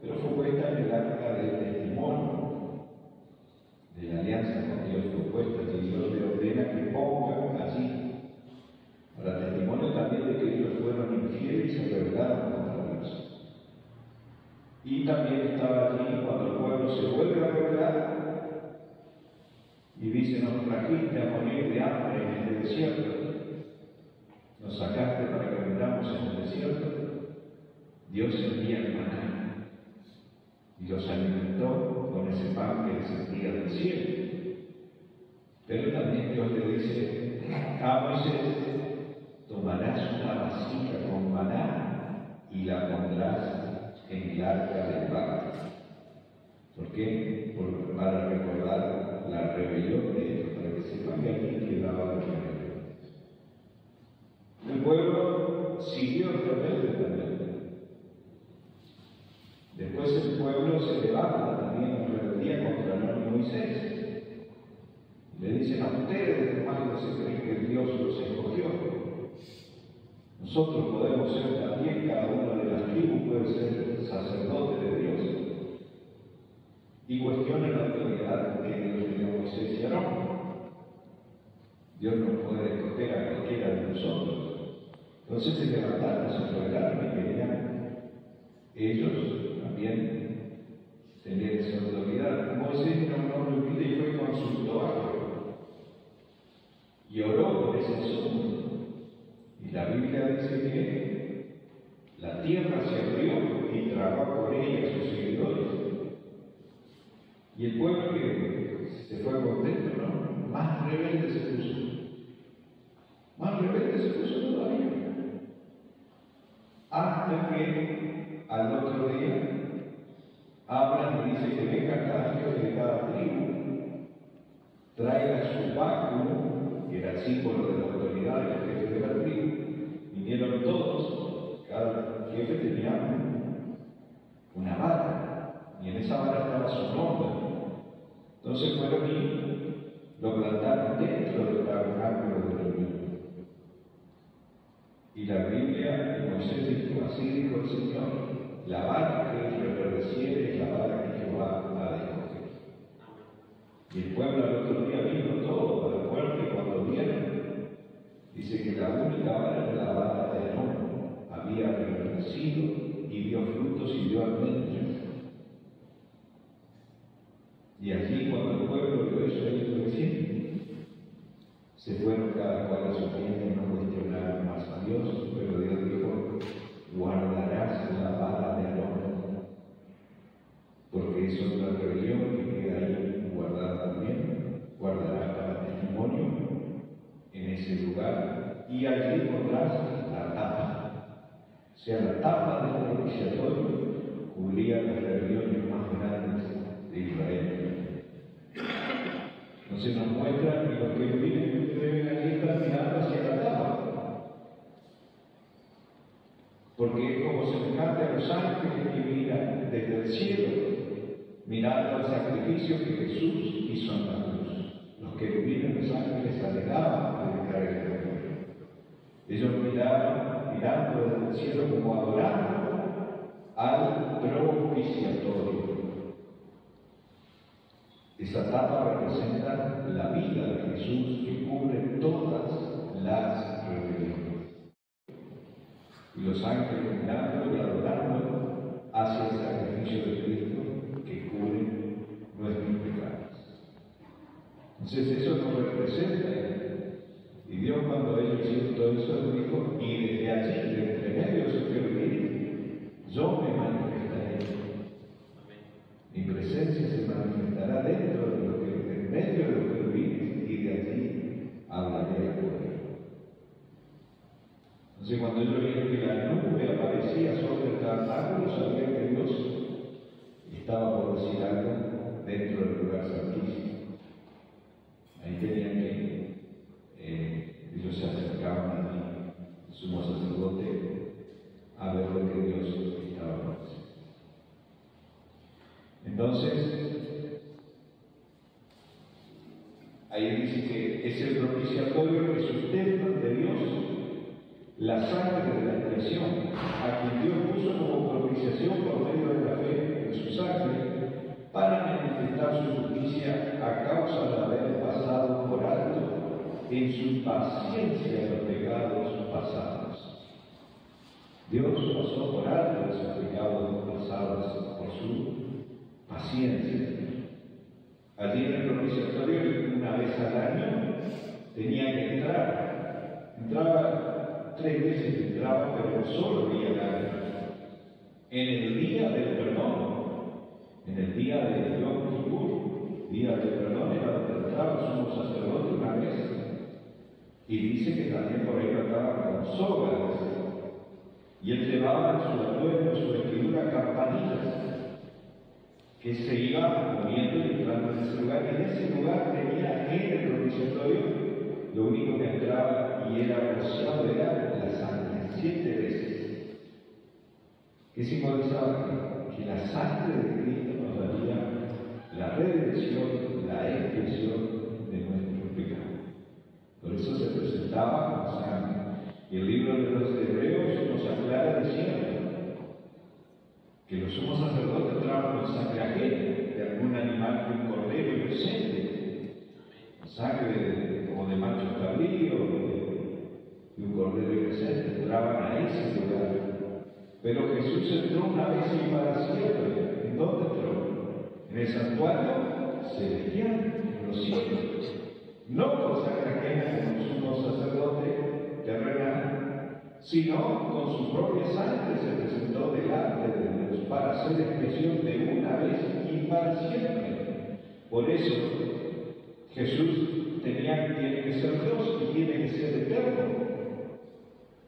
pero fue puesta en el arca del testimonio de la alianza con Dios, fue puesta, y Dios le ordena que ponga allí, para testimonio también de que ellos fueron infieles y se rebelaron contra Dios. Y también estaba allí cuando el pueblo se vuelve a rebelar y dice: nos trajiste a morir de hambre en el desierto, nos sacaste para que vivamos en el desierto. Dios envía el maná y los alimentó con ese pan que descendía del cielo. Pero también Dios le dice a Moisés: tomarás una vasija con maná y la pondrás en el arca del pacto. ¿Por qué? Para recordar la rebelión de ellos, para que sepan que aquí quedaba la rebelión. El pueblo siguió rebelde también. Después el pueblo se levanta también en rebeldía contra Aarón y Moisés. Le dicen: a ustedes, hermanos, se creen que Dios los escogió. Nosotros podemos ser también, cada una de las tribus puede ser sacerdote de Dios. Y cuestionan la autoridad que Dios le dio a Moisés y Aarón. Dios no puede escoger a cualquiera de nosotros. Entonces se levantaron, se rebelaron y querían ellos también tener esa autoridad. Moisés no lo olvida y fue y consultó a Jehová y oró por ese asunto. Y la Biblia dice que la tierra se abrió y tragó por ella a sus seguidores. Y el pueblo que se fue contento, ¿no? Más rebelde se puso. Más rebelde se puso todavía. Hasta que al otro día hablan y dice que venga cada jefe de cada tribu, traiga su báculo, que era el símbolo de la autoridad del jefe de la tribu. Vinieron todos, cada jefe tenía una vara, y en esa vara estaba su nombre. Entonces fueron y lo plantaron dentro del tabernáculo de reunión. Y la Biblia, y Moisés dijo: así dijo el Señor, la vara que reverdeciere es la vara que Jehová ha de escoger. Y el pueblo al otro día vino todo para el puerto, y cuando vieron, dice que la única vara era la vara de Aarón, había reverdecido y dio frutos y dio almendras. Y allí, cuando el pueblo vio eso, ellos decían, se fueron cada cual a su tienda y no cuestionaron más a Dios, pero Dios dijo: guardarás la vara de Aarón, porque es otra rebelión que queda ahí guardada también. Guardarás para testimonio en ese lugar, y allí pondrás la tapa. O sea, la tapa del propiciatorio cubría las rebeliones más grandes de Israel. Entonces nos muestra que los que viven allí están mirando hacia la tapa, porque es como semejante a los ángeles que miran desde el cielo, mirando al sacrificio que Jesús hizo en la cruz. Los que miran los ángeles alegaban de caer en el mundo. Ellos miraban, mirando desde el cielo, como adorando al propiciatorio. Esa tapa representa la vida de Jesús que cubre todas las rebeliones. Y los ángeles mirando y adorando hacia el sacrificio de Cristo que cubre nuestros pecados. Entonces eso nos representa. Y Dios, cuando ellos hicieron todo eso, dijo: y desde allí, de entre medio de su querubín, yo me manifestaré. Mi presencia se manifestará dentro de lo que, en medio de los querubines, y de allí hablaré a poder. Entonces, cuando ellos vieron que la nube aparecía sobre el tabernáculo, sabían que Dios de Dios estaba presente. Entonces, ahí dice que es el propiciatorio que sustenta ante Dios la sangre de la expiación, a quien Dios puso como propiciación por medio de la fe en su sangre, para manifestar su justicia a causa de haber pasado por alto en su paciencia los pecados pasados. Dios pasó por alto esos pecados pasados por su paciencia. Allí en el propiciatorio, una vez al año, tenía que entrar. Entraba 3 veces, pero solo día al año. En el día del perdón, en el día de Yom Kippur, día del perdón, era donde entraba el sumo sacerdote una vez. Y dice que también por ahí trataba con sogas. Y él llevaba en su atuendo, en su vestidura, campanillas, que se iba moviendo y entrando en ese lugar. Y en ese lugar tenía en el propiciatorio, lo único que entraba y era rociado era la sangre, 7 veces. ¿Qué simbolizaba? Que la sangre de Cristo nos daría la redención, la expiación de nuestros pecados. Por eso se presentaba con sangre. Y el libro de los Hebreos nos aclara diciendo que los sumos sacerdotes entraban con sangre ajena de algún animal, de un cordero inocente, sangre como de macho cabrío, de un cordero inocente, entraban a ese lugar. Pero Jesús entró una vez y para siempre. ¿En dónde entró? En el santuario celestial, en los cielos. No con sangre ajena como el sumo sacerdote terrenal, sino con su propia sangre se presentó delante de Dios para hacer expiación de una vez y para siempre. Por eso Jesús tiene que ser Dios y tiene que ser eterno,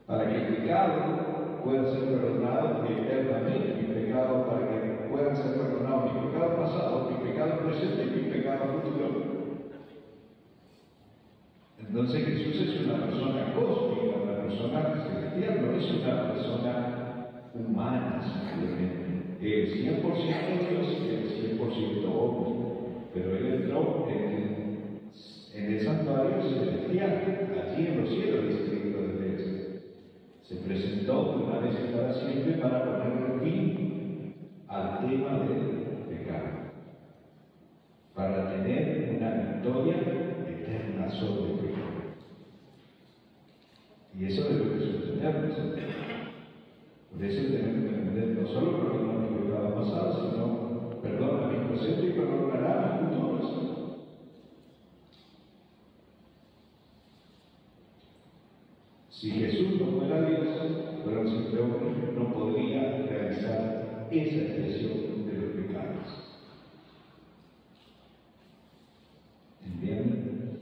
para que el pecado pueda ser perdonado eternamente, mi pecado, para que puedan ser perdonados mi pecado pasado, mi pecado presente y mi pecado futuro. Entonces Jesús es una persona cósmica, una persona celestial, no es una persona humana simplemente. Él es 100% Dios y él es 100% hombre, pero él entró en el santuario celestial, allí en los cielos, dice el libro de Hebreos. Se presentó una vez y para siempre para ponerle fin al tema del pecado, para tener una victoria eterna sobre el pecado. Y eso es lo que sostenemos. Por eso tenemos que entender no solo perdonar mi pecado pasado, sino perdona mi presente y perdonará mis futuros. Si Jesús no fuera Dios, fuera siempre hombre, no podría realizar esa expiación de los pecados. ¿Entienden?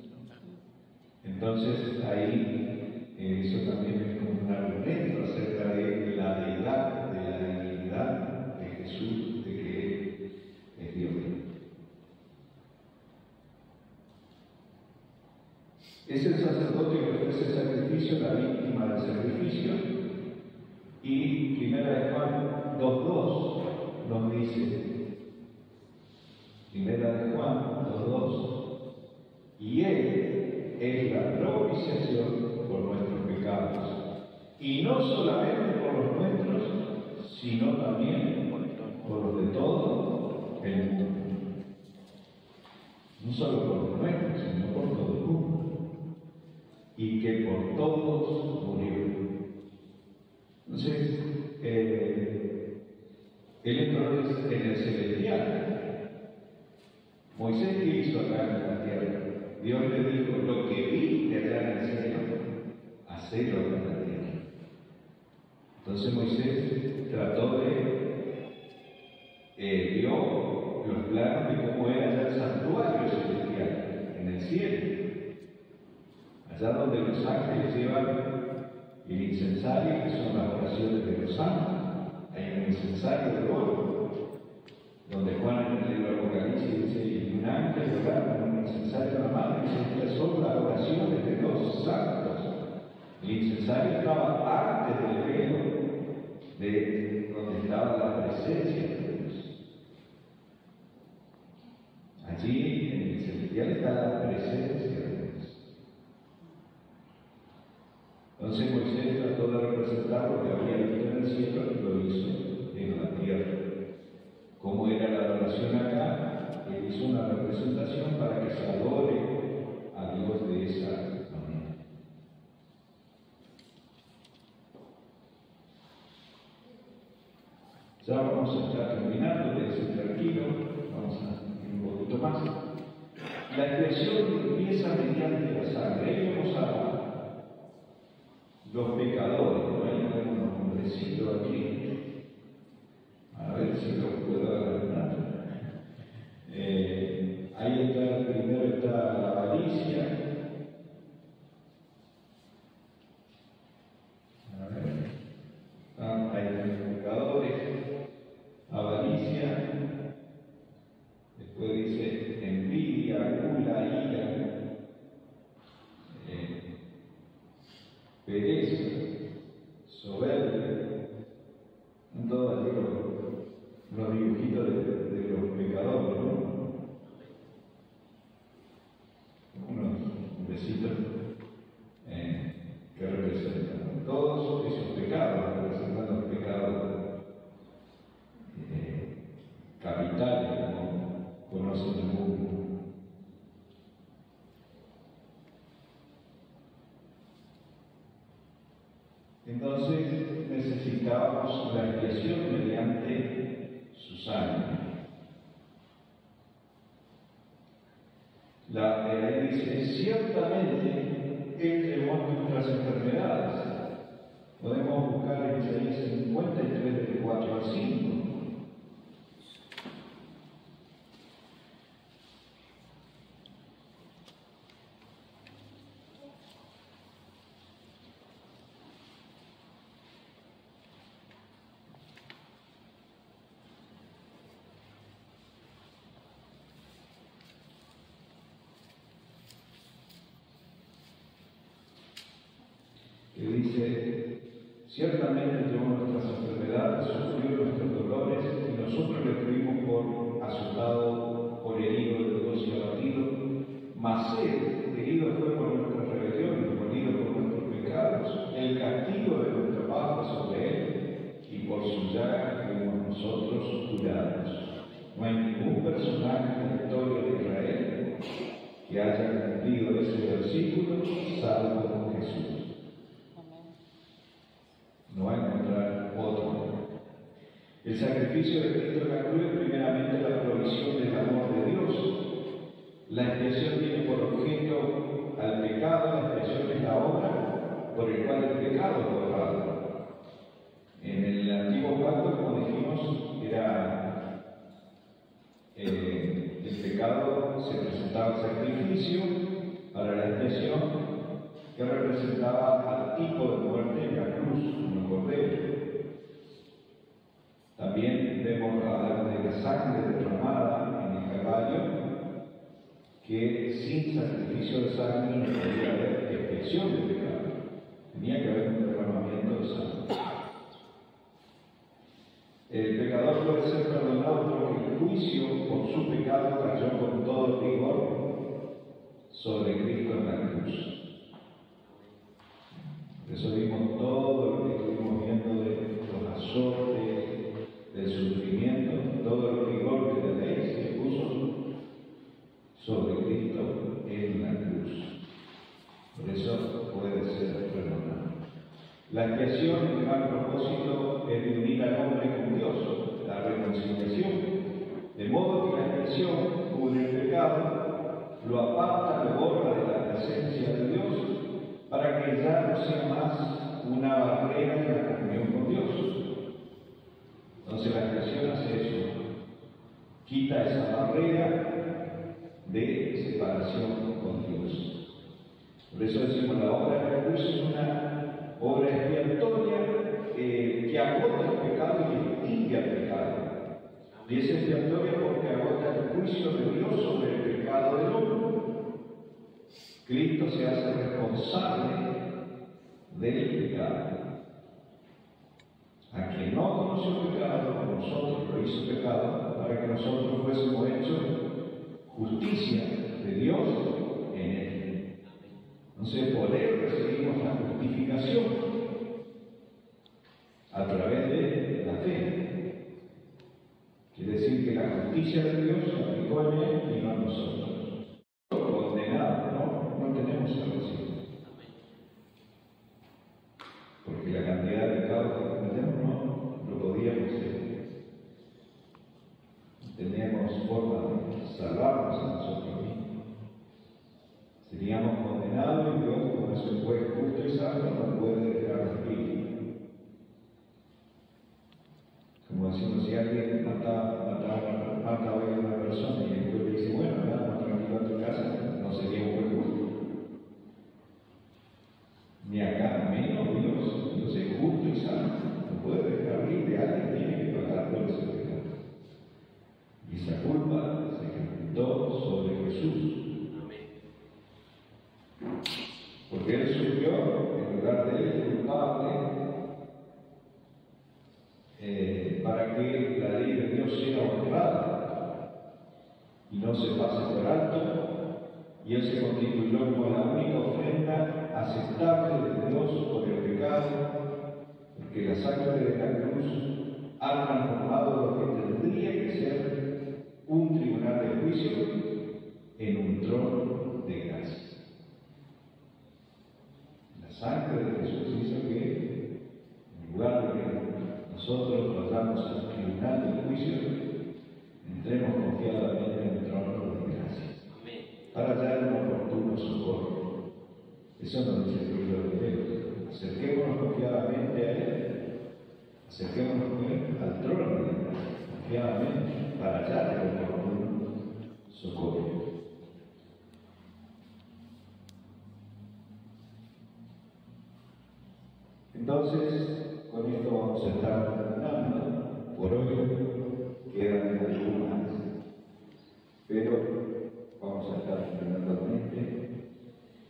Entonces ahí eso también es como un argumento acerca de la deidad, de la divinidad de Jesús, de que Él es Dios. Es el sacerdote que ofrece el sacrificio, la víctima del sacrificio. Y Primera de Juan 2:2 nos dice, Primera de Juan 2:2, y Él es la propiciación por nuestros pecados, y no solamente por los nuestros, sino también por los de todo el mundo. No solo por los nuestros, sino por todo el mundo. Y que por todos murió. Entonces, él entró en el celestial. Moisés, ¿qué hizo acá en la tierra? Dios le dijo, lo que viste allá en el cielo, hacelo acá en la tierra. Entonces Moisés trató vio los planos de cómo era allá el santuario celestial, en el cielo. Allá donde los ángeles llevan el incensario, que son las oraciones de los santos. Hay un incensario de oro, donde Juan en el libro de Apocalipsis dice, y un ángel oraba con un incensario en la mano, y dice, estas son las oraciones de los santos. El incensario estaba antes del velo de donde estaba la presencia de Dios. Allí en el celestial está la presencia de Dios. Entonces Moisés trató de representar lo que había visto en el cielo y lo hizo en la tierra. ¿Cómo era la adoración acá? Él hizo una representación para que se adore a Dios de esa manera. Ya vamos a estar terminando, quédense tranquilos, vamos a ir un poquito más. La expresión empieza mediante la sangre. Ahí vemos a los pecadores, por ahí tenemos unos nombrecitos aquí. A ver si lo puedo agarrar. Ahí está, primero está la avaricia. A ver. Ahí están los pecadores. Avaricia. Después dice envidia, gula, ira. Pereza, soberbia. Todos allí los dibujitos de los pecadores, ¿no? Unos besitos que representan todos esos pecados, representan los pecados capitales, como conocen el mundo. Entonces necesitábamos la expiación mediante su sangre. Ahí dice, ciertamente Él llevó nuestras enfermedades. Podemos buscar en Isaías 53, del 4 al 5. Que dice, ciertamente llevó nuestras enfermedades, sufrió nuestros dolores, y nosotros le tuvimos por azotado, por herido de Dios y abatido, mas Él herido fue por nuestras rebeliones, molido por nuestros pecados, el castigo de nuestra paz fue sobre Él, y por su llaga fuimos nosotros curados. No hay ningún personaje en la historia de Israel que haya cumplido ese versículo, salvo Jesús. No va a encontrar otro. El sacrificio de Cristo en la cruz es primeramente la provisión del amor de Dios. La expiación tiene por objeto al pecado, la expiación es la obra por el cual el pecado es borrado. En el antiguo pacto, como dijimos, era el pecado, se presentaba el sacrificio para la expiación, que representaba al tipo de muerte en la cruz, un cordero. También vemos hablar de la sangre derramada en el Calvario, que sin sacrificio de sangre no podía haber expiación de pecado. Tenía que haber un derramamiento de sangre. El pecador puede ser perdonado porque el juicio por su pecado cayó con todo el rigor sobre Cristo en la cruz. Por eso vimos todo lo que estuvimos viendo de los azotes, del sufrimiento, todo el rigor que la ley se puso sobre Cristo en la cruz. Por eso puede ser perdonado. La expiación, el gran propósito es de unir al hombre con Dios, la reconciliación. De modo que la expiación cubre el pecado, lo aparta, lo borra de la presencia de Dios, para que ya no sea más una barrera en la comunión con Dios. Entonces la expiación hace eso, quita esa barrera de separación con Dios. Por eso decimos la obra de la cruz es una obra expiatoria que agota el pecado y extingue el pecado. Y es expiatoria porque agota el juicio de Dios sobre el pecado del hombre. Cristo se hace responsable del pecado. a quien no conoció pecado, por nosotros lo hizo pecado, para que nosotros fuésemos hechos justicia de Dios en él. Entonces, por él recibimos la justificación a través de la fe. Quiere decir que la justicia de Dios se aplicó en él y no a nosotros. Condenado, no tenemos salvación. Porque la cantidad de pecados que cometemos no lo podíamos hacer. Teníamos forma de salvarnos a nosotros mismos. Seríamos condenados y Dios, como es un juez justo y santo, no puede dejar vivir. Como decimos, si alguien mata a una persona y el juez le dice, bueno, anda tranquilo a tu casa, no sería un juez justo. Ni acá, menos Dios. Dios es justo y santo. No puede dejar libre, alguien tiene que pagar por ese pecado. Y esa culpa se ejecutó sobre Jesús. Porque él sufrió en lugar de él culpable para que la ley de Dios sea honrada y no se pase por alto. Y él se constituyó como la única ofrenda aceptable de Dios por el pecado, porque la sangre de la cruz ha transformado lo que tendría que ser un tribunal de juicio en un trono de gracia. La sangre de Jesús hizo que, en lugar de que nosotros vayamos al tribunal de juicio, entremos confiadamente en el trono de gracia, para dar un oportuno socorro. Eso nos dice el libro de Hebreos. Acerquémonos confiadamente a Él, acerquémonos al trono de Dios, confiadamente, para hallar el oportuno socorro. Entonces, con esto vamos a estar terminando por hoy. Quedan algunas, pero vamos a estar terminando con este.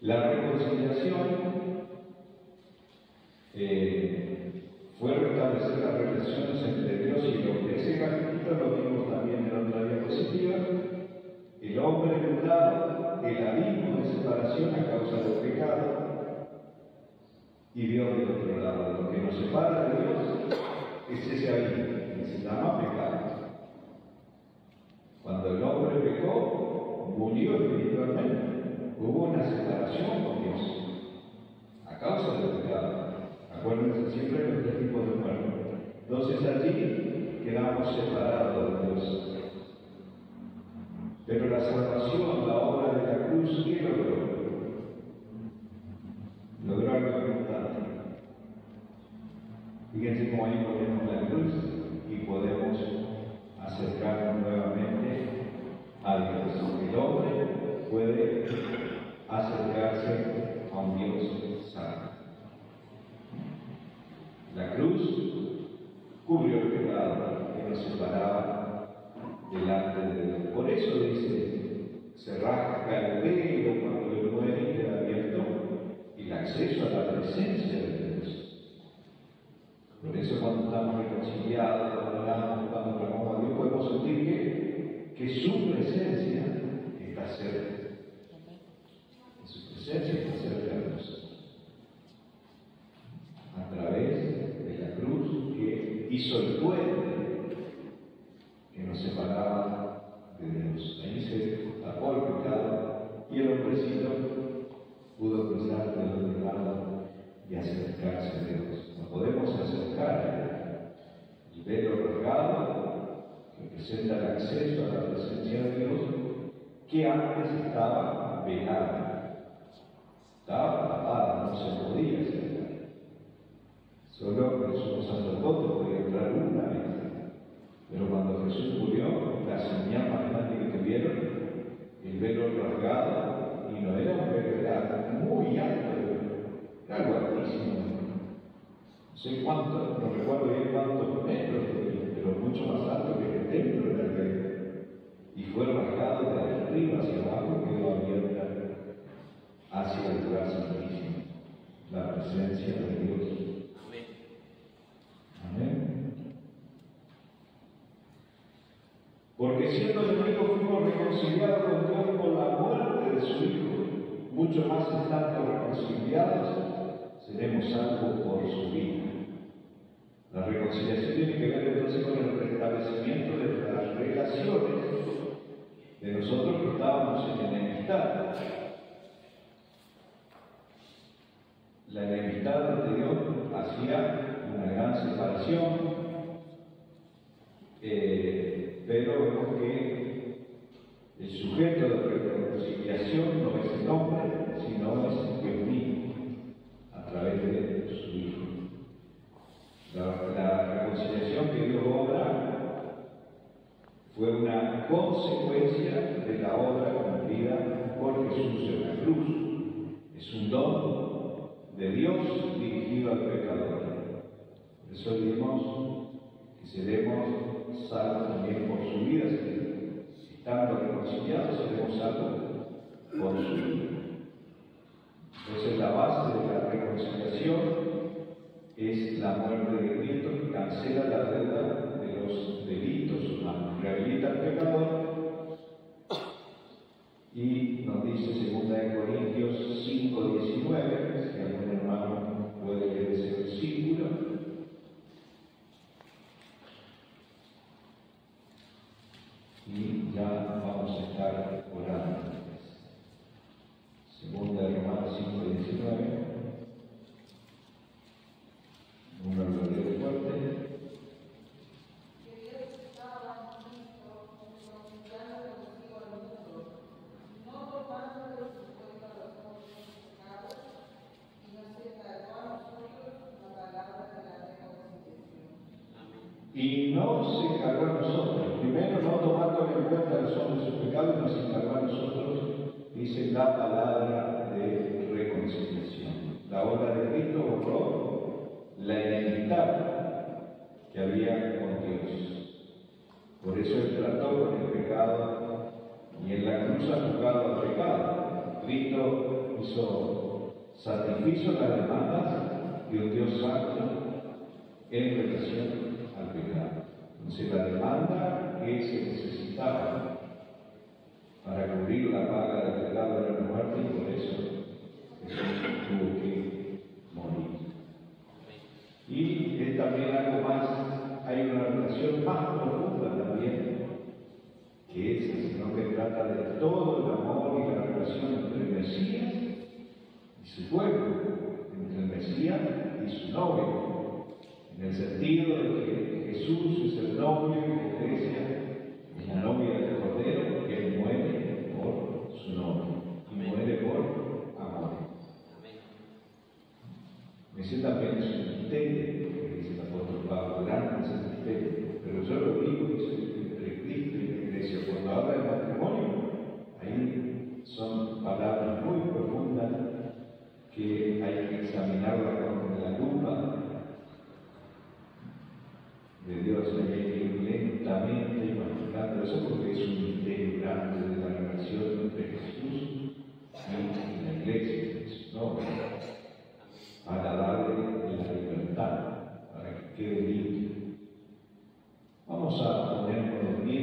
La reconciliación fue restablecer las relaciones entre Dios y el hombre. Ese capítulo lo vimos también en otra diapositiva. El hombre de un lado, el abismo de separación a causa del pecado, y Dios del otro lado. Lo que nos separa de Dios es ese abismo, que se llama pecado. Cuando el hombre pecó, murió espiritualmente. Hubo una separación con Dios a causa del pecado. Acuérdense siempre de los tres tipos de muerte. Entonces allí quedamos separados de Dios. Pero la salvación, la obra de la cruz, ¿qué logró? Logró algo importante. Fíjense cómo ahí ponemos la cruz y podemos acercarnos nuevamente a Dios. El hombre puede acercarse a un Dios santo. La cruz cubrió el pecado que nos separaba delante de Dios. Por eso dice, se rasga el velo cuando el muere y queda abierto el acceso a la presencia de Dios. Por eso cuando estamos reconciliados, cuando oramos, cuando clamamos a Dios, podemos sentir que su presencia está cerca. Su presencia está cerca de nosotros. A través de la cruz que hizo el puente que nos separaba de Dios. Ahí se tapó el pecado y el hombrecito pudo cruzar del otro lado y acercarse a Dios. Nos podemos acercar a Él. El velo rasgado que representa el acceso a la presencia de Dios, que antes estaba velado. Estaba tapada, no se podía acercar. Solo el sumo sacerdote podía entrar una vez. Pero cuando Jesús murió, la señal más grande que tuvieron, el velo rasgado, y no era un velo, era muy alto, era algo altísimo. No sé cuánto, no recuerdo bien cuántos metros, pero mucho más alto que el templo era el velo. Y fue rasgado de arriba hacia abajo, quedó abierta hacia el lugar santísimo, la presencia de Dios. Amén. Amén. Porque siendo enemigos fuimos reconciliados con Dios por la muerte de su Hijo, mucho más estando reconciliados, seremos salvos por su vida. La reconciliación tiene que ver entonces con el restablecimiento de las relaciones de nosotros que estábamos en enemistad. La enemistad anterior hacía una gran separación, pero vemos que el sujeto de reconciliación no es el hombre, sino es Dios mismo, a través de su Hijo. La reconciliación que Dios obra fue una consecuencia de la obra cumplida por Jesús en la cruz. Es un don de Dios dirigido al pecador. Por eso dijimos que seremos salvos también por su vida. Si estando reconciliados, seremos salvos por su vida. Entonces, la base de la reconciliación es la muerte de Cristo, que cancela la deuda de los delitos humanos, rehabilita al pecador. Y nos dice 2 Corintios 5:19, si algún hermano puede leer ese versículo. Y ya vamos a estar orando. 2 Romanos 5:19. Una gloria fuerte. Y no se encargó a nosotros. Primero, no tomando en cuenta los hombres sus pecados, nos encargó a nosotros, dice la palabra de reconciliación. La obra de Cristo borró la enemistad que había con Dios. Por eso Él trató con el pecado y en la cruz ha juzgado al pecado. Cristo hizo sacrificio a las demandas de un Dios santo en relación al pecado. Entonces la demanda que se necesitaba para cubrir la paga del pecado era la muerte, y por eso Jesús tuvo que morir. Y es también algo más, hay una relación más profunda también que esa, sino que trata de todo el amor y la relación entre el Mesías y su pueblo, entre el Mesías y su novio. En el sentido de que Jesús es el novio y la iglesia es la novia del Cordero, que Él muere por su novio y muere por amor. Ese también es un misterio, que dice el apóstol Pablo, grande es el misterio, pero yo lo digo entre Cristo y la iglesia. Cuando habla de matrimonio, ahí son palabras muy profundas que hay que examinarla con la lupa de Dios, hay que ir lentamente imaginando eso, porque es un misterio grande de la relación entre Jesús y la iglesia, ¿no? Para darle la libertad, para que quede limpio. Vamos a ponernos de pie,